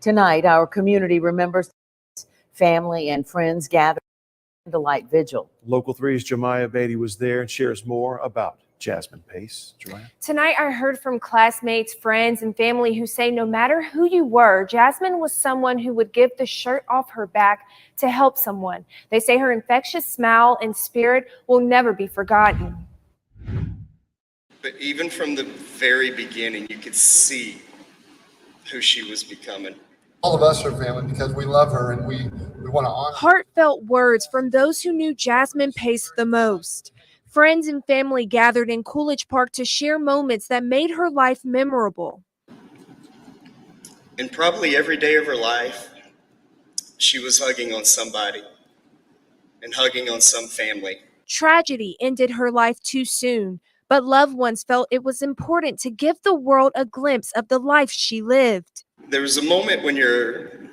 Tonight, our community remembers family and friends gathered in the light vigil. Local 3's Jemiah Beatty was there and shares more about Jasmine Pace. Joanne? Tonight, I heard from classmates, friends, and family who say no matter who you were, Jasmine was someone who would give the shirt off her back to help someone. They say her infectious smile and spirit will never be forgotten. But even from the very beginning, you could see who she was becoming. All of us are family because we love her and we want to honor her. Heartfelt words from those who knew Jasmine Pace the most. Friends and family gathered in Coolidge Park to share moments that made her life memorable. And probably every day of her life, she was hugging on somebody and hugging on some family. Tragedy ended her life too soon, but loved ones felt it was important to give the world a glimpse of the life she lived. There was a moment when you're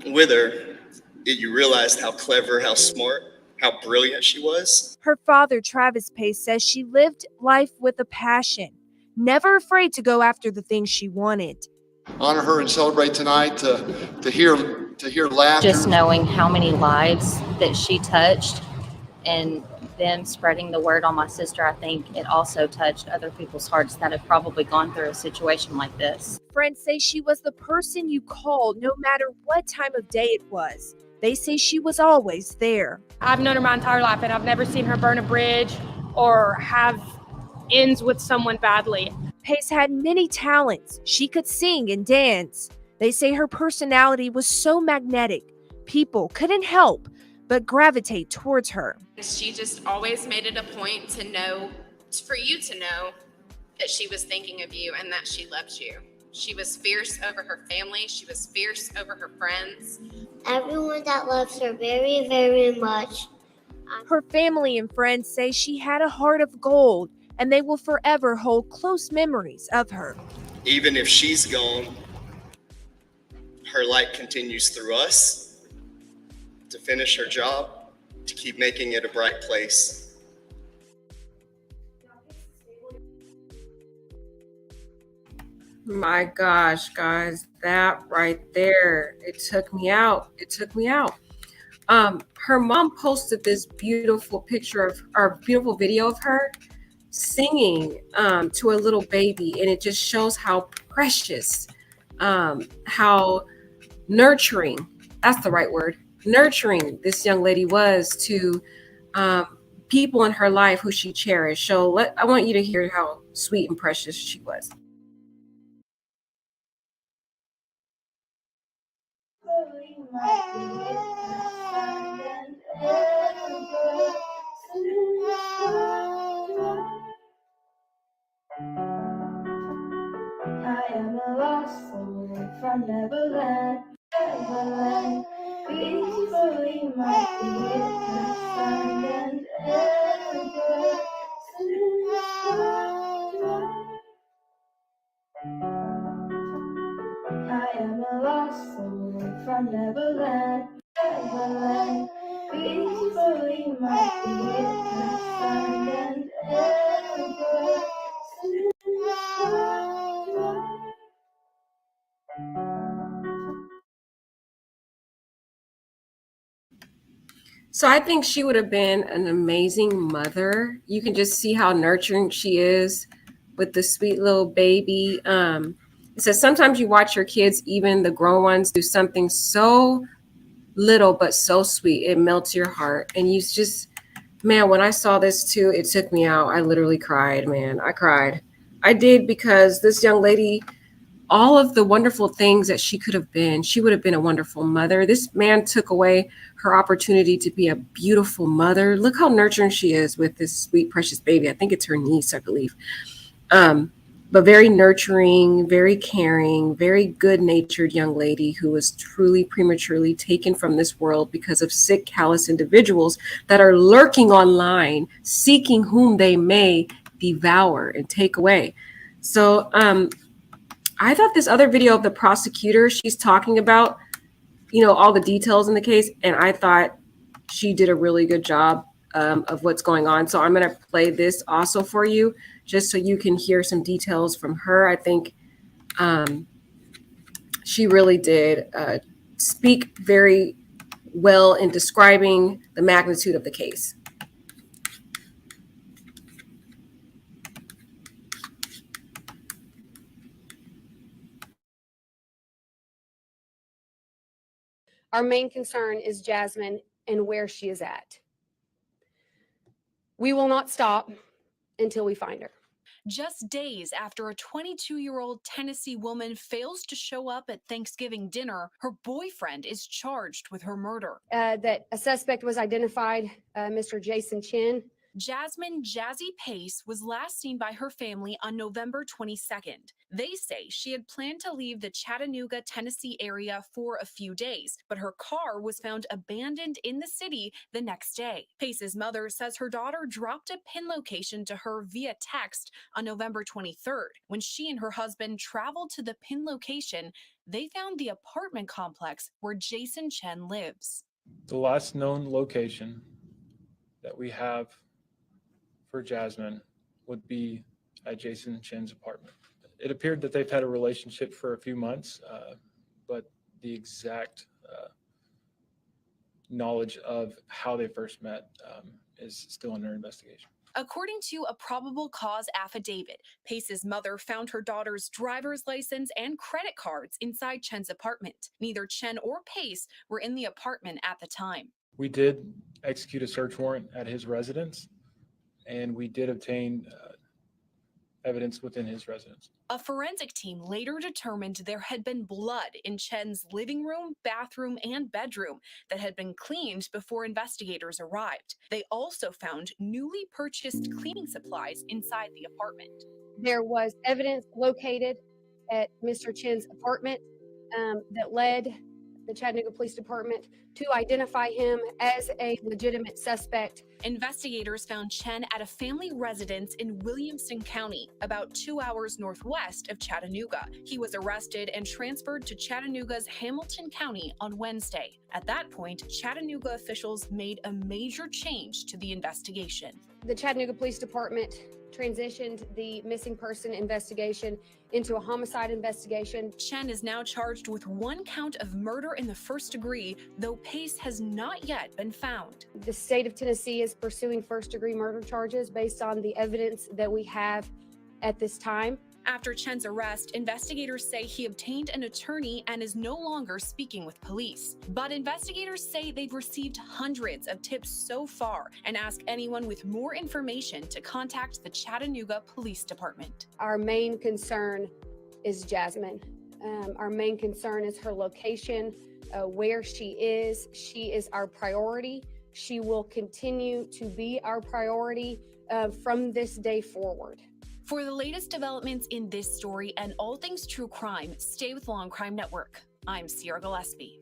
with her, you realized how clever, how smart, how brilliant she was. Her father, Travis Pace, says she lived life with a passion, never afraid to go after the things she wanted. Honor her and celebrate tonight to hear laughter. Just knowing how many lives that she touched and them spreading the word on my sister, I think it also touched other people's hearts that have probably gone through a situation like this. Friends say she was the person you called no matter what time of day it was. They say she was always there. I've known her my entire life, and I've never seen her burn a bridge or have ends with someone badly. Pace had many talents. She could sing and dance. They say her personality was so magnetic. People couldn't help but gravitate towards her. She just always made it a point to know, for you to know that she was thinking of you and that she loved you. She was fierce over her family. She was fierce over her friends. Everyone that loves her very, very much. Her family and friends say she had a heart of gold, and they will forever hold close memories of her. Even if she's gone, her light continues through us to finish her job, to keep making it a bright place. My gosh, guys, that right there, it took me out. It took me out. Her mom posted this beautiful picture of, or beautiful video of her singing to a little baby, and it just shows how precious, how nurturing, that's the right word, nurturing this young lady was to people in her life who she cherished. So I want you to hear how sweet and precious she was. I am a lost soul from Neverland, Neverland. Peacefully my feet find and ever. I am a lost soul from Neverland, Neverland. Peacefully my feet find and ever. So I think she would have been an amazing mother. You can just see how nurturing she is with the sweet little baby. It says, sometimes you watch your kids, even the grown ones, do something so little but so sweet. It melts your heart. And you just, man, when I saw this too, it took me out. I literally cried, man. I cried. I did, because this young lady, all of the wonderful things that she could have been, she would have been a wonderful mother. This man took away her opportunity to be a beautiful mother. Look how nurturing she is with this sweet, precious baby. I think it's her niece, I believe. But very nurturing, very caring, very good-natured young lady who was truly prematurely taken from this world because of sick, callous individuals that are lurking online, seeking whom they may devour and take away. So I thought this other video of the prosecutor, she's talking about, all the details in the case, and I thought she did a really good job of what's going on. So I'm going to play this also for you, just so you can hear some details from her. I think she really did speak very well in describing the magnitude of the case. Our main concern is Jasmine and where she is at. We will not stop until we find her. Just days after a 22-year-old Tennessee woman fails to show up at Thanksgiving dinner, her boyfriend is charged with her murder. That a suspect was identified, Mr. Jason Chin. Jasmine "Jazzy" Pace was last seen by her family on November 22nd. They say she had planned to leave the Chattanooga, Tennessee area for a few days, but her car was found abandoned in the city the next day. Pace's mother says her daughter dropped a pin location to her via text on November 23rd. When she and her husband traveled to the pin location, they found the apartment complex where Jason Chen lives. The last known location that we have for Jasmine would be at Jason Chen's apartment. It appeared that they've had a relationship for a few months, but the exact knowledge of how they first met is still under investigation. According to a probable cause affidavit, Pace's mother found her daughter's driver's license and credit cards inside Chen's apartment. Neither Chen or Pace were in the apartment at the time. We did execute a search warrant at his residence, and we did obtain evidence within his residence. A forensic team later determined there had been blood in Chen's living room, bathroom, and bedroom that had been cleaned before investigators arrived. They also found newly purchased cleaning supplies inside the apartment. There was evidence located at Mr. Chin's apartment that led the Chattanooga Police Department to identify him as a legitimate suspect. Investigators found Chen at a family residence in Williamson County, about 2 hours northwest of Chattanooga. He was arrested and transferred to Chattanooga's Hamilton County on Wednesday. At that point, Chattanooga officials made a major change to the investigation. The Chattanooga Police Department transitioned the missing person investigation into a homicide investigation. Chen is now charged with 1 count of murder in the first degree, though Pace has not yet been found. The state of Tennessee is pursuing first-degree murder charges based on the evidence that we have at this time. After Chen's arrest, investigators say he obtained an attorney and is no longer speaking with police. But investigators say they've received hundreds of tips so far and ask anyone with more information to contact the Chattanooga Police Department. Our main concern is Jasmine. Our main concern is her location, where she is. She is our priority. She will continue to be our priority from this day forward. For the latest developments in this story and all things true crime, stay with Law and Crime Network. I'm Sierra Gillespie.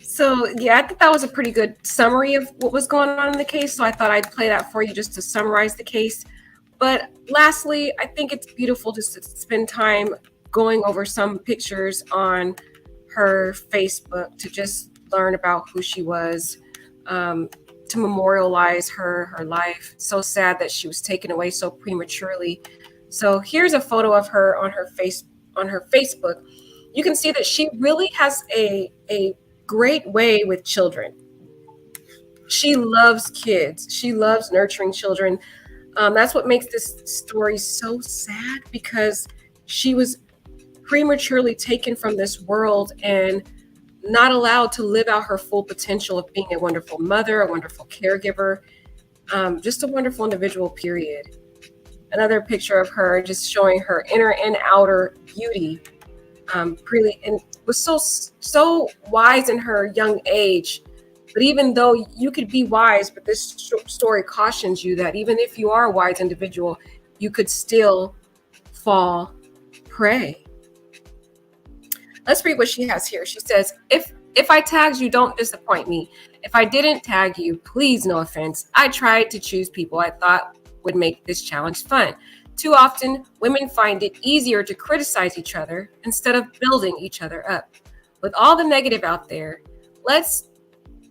So yeah, I think that was a pretty good summary of what was going on in the case. So I thought I'd play that for you just to summarize the case. But lastly, I think it's beautiful just to spend time going over some pictures on her Facebook to just learn about who she was. To memorialize her life. So sad that she was taken away so prematurely. So here's a photo of her on her Facebook. You can see that she really has a great way with children. She loves kids. She loves nurturing children. That's what makes this story so sad, because she was prematurely taken from this world and not allowed to live out her full potential of being a wonderful mother, a wonderful caregiver, just a wonderful individual, period. Another picture of her just showing her inner and outer beauty, really, and was so wise in her young age. But even though you could be wise, but this story cautions you that even if you are a wise individual, you could still fall prey. Let's read what she has here. She says, if I tagged you, don't disappoint me. If I didn't tag you, please, no offense. I tried to choose people I thought would make this challenge fun. Too often, women find it easier to criticize each other instead of building each other up. With all the negative out there, let's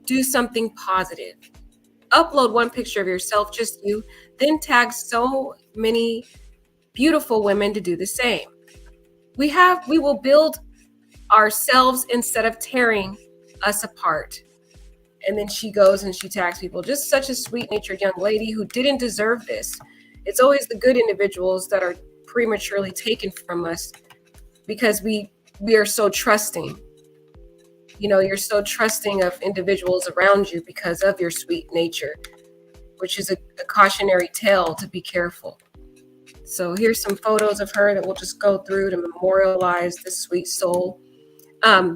do something positive. Upload one picture of yourself, just you, then tag so many beautiful women to do the same. We will build ourselves instead of tearing us apart. And then she goes and she tags people. Just such a sweet-natured young lady who didn't deserve this. It's always the good individuals that are prematurely taken from us because we are so trusting. You know, you're so trusting of individuals around you because of your sweet nature, which is a cautionary tale to be careful. So here's some photos of her that we'll just go through to memorialize this sweet soul.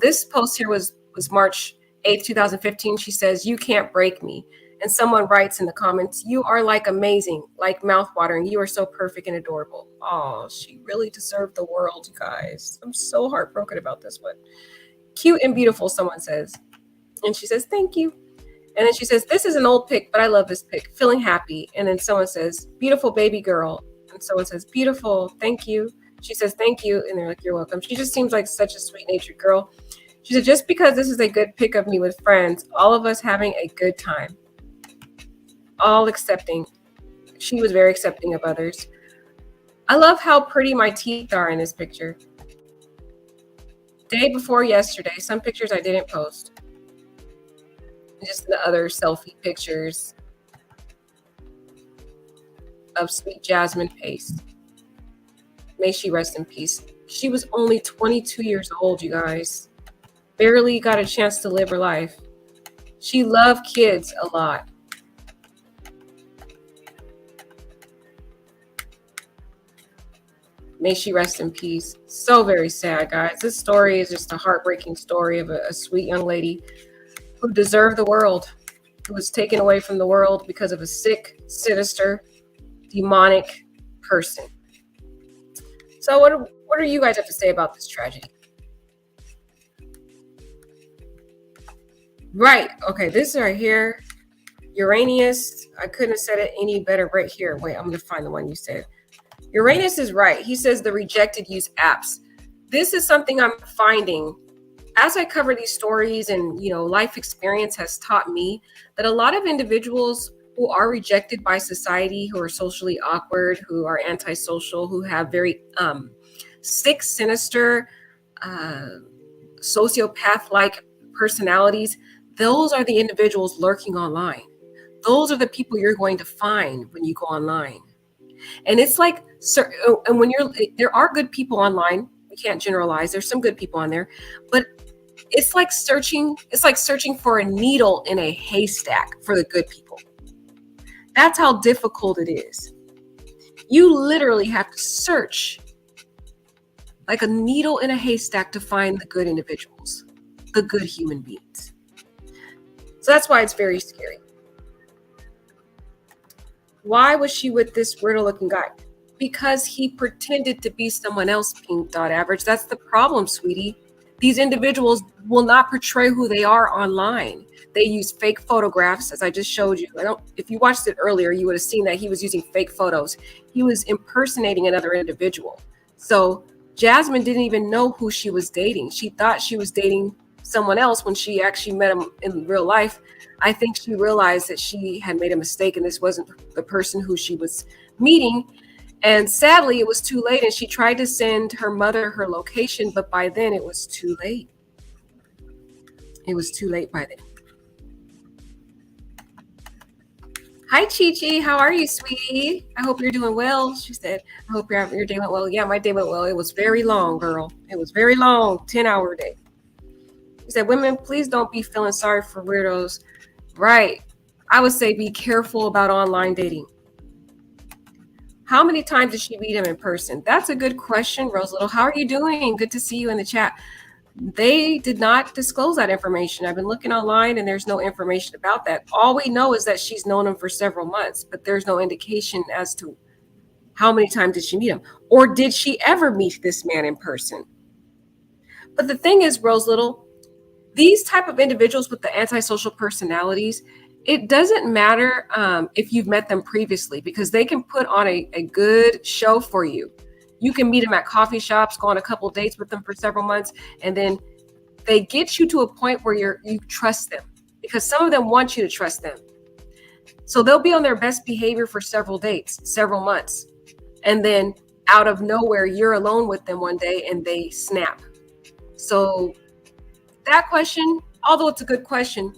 This post here was March 8th, 2015. She says, "You can't break me." And someone writes in the comments, "You are like amazing, like mouthwatering. You are so perfect and adorable." Oh, she really deserved the world, you guys. I'm so heartbroken about this one. "Cute and beautiful," someone says. And she says, "Thank you." And then she says, "This is an old pic, but I love this pic. Feeling happy." And then someone says, "Beautiful baby girl." And someone says, "Beautiful, thank you." She says, "Thank you." And they're like, "You're welcome." She just seems like such a sweet-natured girl. She said, "Just because this is a good pic of me with friends, all of us having a good time. All accepting." She was very accepting of others. "I love how pretty my teeth are in this picture. Day before yesterday." Some pictures I didn't post. Just the other selfie pictures of sweet Jasmine Pace. May she rest in peace. She was only 22 years old, you guys. Barely got a chance to live her life. She loved kids a lot. May she rest in peace. So very sad, guys. This story is just a heartbreaking story of a sweet young lady who deserved the world, who was taken away from the world because of a sick, sinister, demonic person. So what do you guys have to say about this tragedy? Right. Okay, this right here, Uranus. I couldn't have said it any better right here. Wait, I'm going to find the one you said. Uranus is right. He says the rejected use apps. This is something I'm finding as I cover these stories, and life experience has taught me that a lot of individuals who are rejected by society, who are socially awkward, who are antisocial, who have very sick, sinister, sociopath-like personalities, those are the individuals lurking online. Those are the people you're going to find when you go online. And it's like, and when there are good people online. We can't generalize. There's some good people on there, but it's like searching for a needle in a haystack for the good people. That's how difficult it is. You literally have to search like a needle in a haystack to find the good individuals, the good human beings. So that's why it's very scary. Why was she with this weirdo looking guy? Because he pretended to be someone else, Pink Dot Average. That's the problem, sweetie. These individuals will not portray who they are online. They use fake photographs, as I just showed you. If you watched it earlier, you would have seen that he was using fake photos. He was impersonating another individual. So Jasmine didn't even know who she was dating. She thought she was dating someone else when she actually met him in real life. I think she realized that she had made a mistake and this wasn't the person who she was meeting. And sadly, it was too late, and she tried to send her mother her location, but by then it was too late. It was too late by then. Hi, Chi Chi. How are you, sweetie? I hope you're doing well. She said, I hope your day went well. Yeah, my day went well. It was very long, girl. It was very long, 10-hour day. She said, women, please don't be feeling sorry for weirdos. Right. I would say be careful about online dating. How many times did she meet him in person? That's a good question, Rose Little. How are you doing? Good to see you in the chat. They did not disclose that information. I've been looking online and there's no information about that. All we know is that she's known him for several months, but there's no indication as to how many times did she meet him, or did she ever meet this man in person? But the thing is, Rose Little, these type of individuals with the antisocial personalities, it doesn't matter if you've met them previously, because they can put on a good show for you. You can meet them at coffee shops, go on a couple dates with them for several months, and then they get you to a point where you trust them, because some of them want you to trust them. So they'll be on their best behavior for several dates, several months, and then out of nowhere, you're alone with them one day and they snap. So that question, although it's a good question,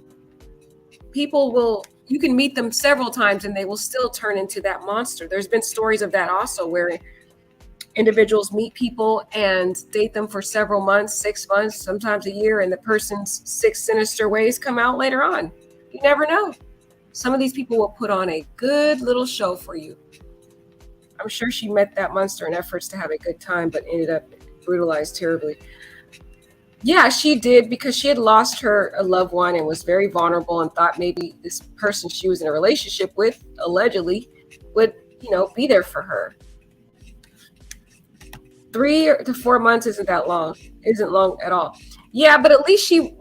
you can meet them several times and they will still turn into that monster. There's been stories of that also, where individuals meet people and date them for several months, 6 months, sometimes a year, and the person's sick, sinister ways come out later on. You never know. Some of these people will put on a good little show for you. I'm sure she met that monster in efforts to have a good time, but ended up brutalized terribly. Yeah, she did, because she had lost a loved one and was very vulnerable and thought maybe this person she was in a relationship with, allegedly, would, be there for her. 3 to 4 months isn't that long. Isn't long at all. Yeah, but at least she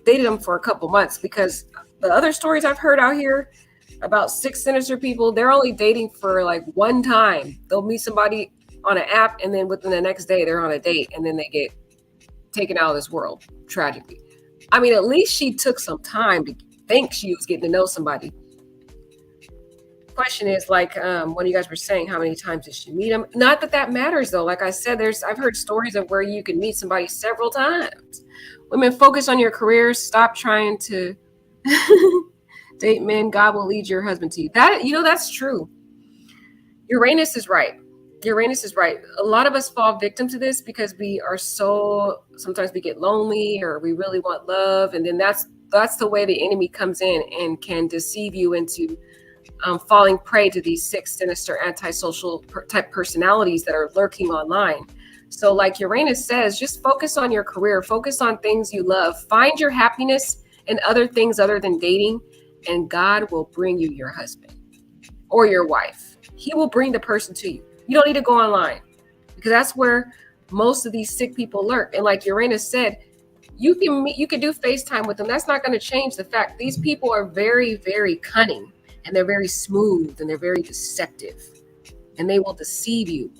dated him for a couple months, because the other stories I've heard out here about sick, sinister people, they're only dating for like one time. They'll meet somebody on an app, and then within the next day they're on a date, and then they get taken out of this world, tragically. I mean, at least she took some time to think she was getting to know somebody. Question is, like what you guys were saying, how many times did she meet him? Not that matters, though. Like I said, I've heard stories of where you can meet somebody several times. Women, focus on your careers. Stop trying to date men. God will lead your husband to you. That's true. Uranus is right. A lot of us fall victim to this because sometimes we get lonely, or we really want love, and then that's the way the enemy comes in and can deceive you into falling prey to these sick, sinister, antisocial type personalities that are lurking online. So like Uranus says, just focus on your career, focus on things you love, find your happiness in other things other than dating, and God will bring you your husband or your wife. He will bring the person to you. You don't need to go online, because that's where most of these sick people lurk. And like Uranus said, you can do FaceTime with them. That's not going to change the fact these people are very, very cunning, and they're very smooth, and they're very deceptive, and they will deceive you.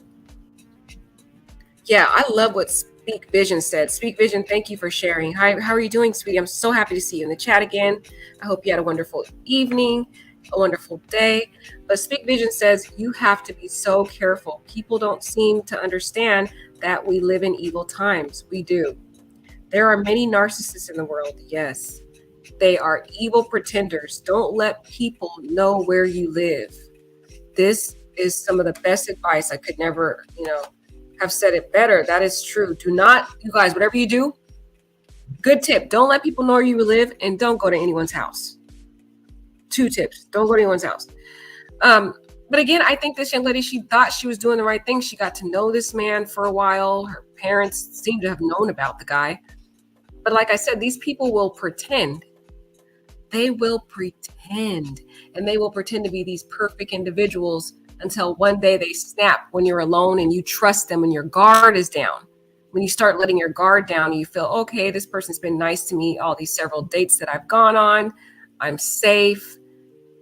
Yeah, I love what Speak Vision said. Speak Vision, thank you for sharing. Hi, how are you doing, sweetie? I'm so happy to see you in the chat again. I hope you had a wonderful evening, a wonderful day. But Speak Vision says you have to be so careful. People don't seem to understand that we live in evil times. We do. There are many narcissists in the world. Yes. They are evil pretenders. Don't let people know where you live. This is some of the best advice. I could never, have said it better. That is true. Do not, you guys, whatever you do, good tip. Don't let people know where you live, and don't go to anyone's house. 2 tips. Don't go to anyone's house. But again, I think this young lady, she thought she was doing the right thing. She got to know this man for a while. Her parents seem to have known about the guy. But like I said, these people will pretend. They will pretend. And they will pretend to be these perfect individuals until one day they snap when you're alone and you trust them and your guard is down. When you start letting your guard down, you feel, okay, this person's been nice to me all these several dates that I've gone on. I'm safe.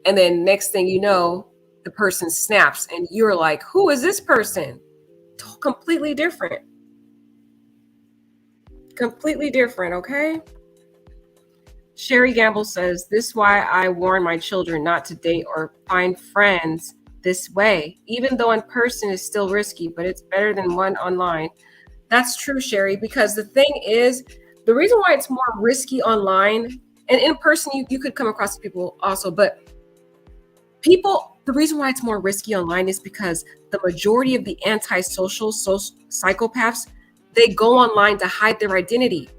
And then next thing you know, the person snaps and you're like, who is this person? Completely different. Completely different, okay? Sherry Gamble says, this is why I warn my children not to date or find friends this way. Even though in person is still risky, but it's better than one online. That's true, Sherry, because the thing is, the reason why it's more risky online, and in person, you could come across people also, but People, the reason why it's more risky online is because the majority of the antisocial psychopaths, they go online to hide their identity,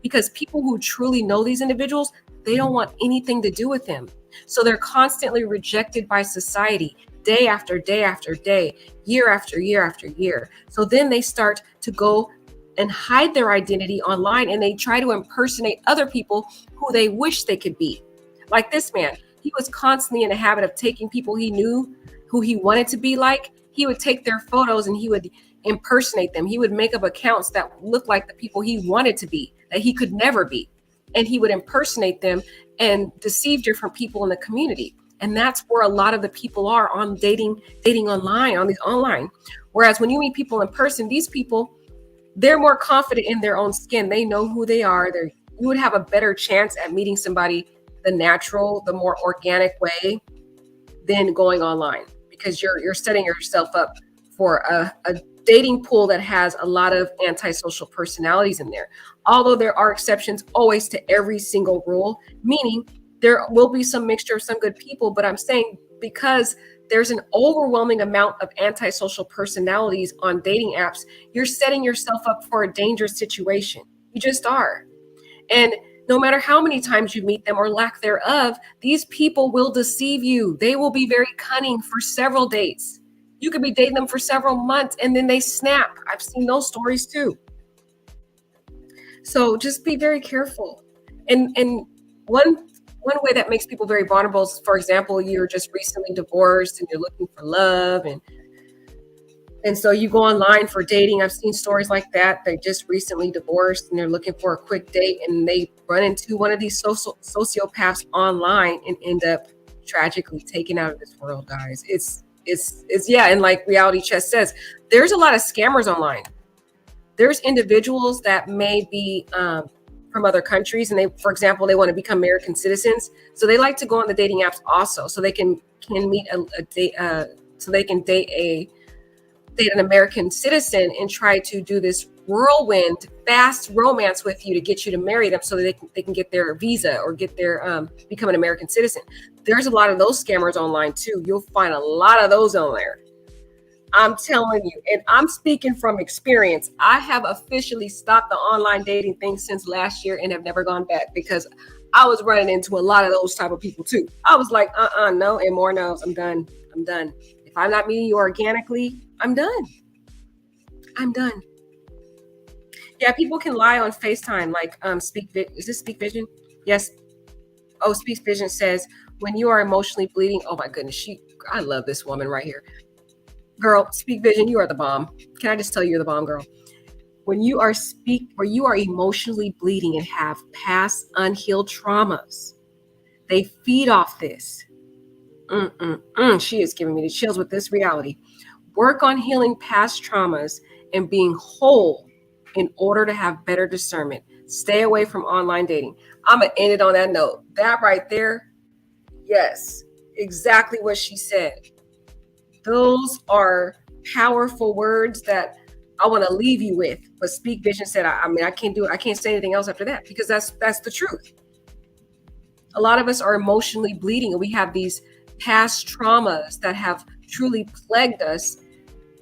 because people who truly know these individuals, they don't want anything to do with them. So they're constantly rejected by society, day after day after day, year after year after year. So then they start to go and hide their identity online, and they try to impersonate other people who they wish they could be. Like this man, he was constantly in a habit of taking people he knew who he wanted to be like. He would take their photos and he would impersonate them. He would make up accounts that looked like the people he wanted to be, that he could never be. And he would impersonate them and deceive different people in the community. And that's where a lot of the people are on dating online, on these online. Whereas when you meet people in person, these people, they're more confident in their own skin. They know who they are. You would have a better chance at meeting somebody the natural, the more organic way than going online, because you're setting yourself up for a dating pool that has a lot of antisocial personalities in there. Although there are exceptions always to every single rule, meaning there will be some mixture of some good people, but I'm saying because there's an overwhelming amount of antisocial personalities on dating apps, you're setting yourself up for a dangerous situation. You just are. And no matter how many times you meet them or lack thereof, these people will deceive you. They will be very cunning for several dates. You could be dating them for several months and then they snap. I've seen those stories too. So just be very careful. And one way that makes people very vulnerable is, for example, you're just recently divorced and you're looking for love, and so you go online for dating. I've seen stories like that. They just recently divorced and they're looking for a quick date, and they run into one of these sociopaths online and end up tragically taken out of this world, guys. It's yeah. And like Reality Chess says, there's a lot of scammers online. There's individuals that may be from other countries, and they, for example, they want to become American citizens. So they like to go on the dating apps also, so they can meet a date, so they can date an American citizen and try to do this whirlwind fast romance with you to get you to marry them, so that they can get their visa or get their become an American citizen. There's a lot of those scammers online too. You'll find a lot of those on there. I'm telling you, and I'm speaking from experience. I have officially stopped the online dating thing since last year and have never gone back, because I was running into a lot of those type of people too. I was like, no, and more no's. I'm done. If I'm not meeting you organically, I'm done. Yeah, people can lie on FaceTime, like is this Speak Vision? Yes. Oh, Speak Vision says, when you are emotionally bleeding, oh my goodness, I love this woman right here. Girl, Speak Vision, you are the bomb. Can I just tell you, you're the bomb, girl? When you are emotionally bleeding and have past unhealed traumas, they feed off this. She is giving me the chills with this reality. Work on healing past traumas and being whole in order to have better discernment. Stay away from online dating. I'm going to end it on that note. That right there, yes, exactly what she said. Those are powerful words that I want to leave you with. But Speak Vision said, I can't do it. I can't say anything else after that, because that's the truth. A lot of us are emotionally bleeding, and we have these past traumas that have truly plagued us,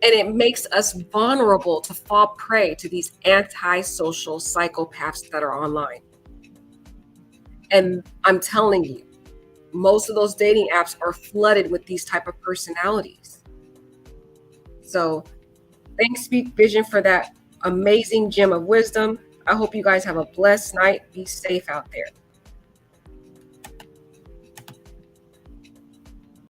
and it makes us vulnerable to fall prey to these antisocial psychopaths that are online. And I'm telling you, most of those dating apps are flooded with these type of personalities. So thanks, Speak Vision, for that amazing gem of wisdom. I hope you guys have a blessed night. Be safe out there.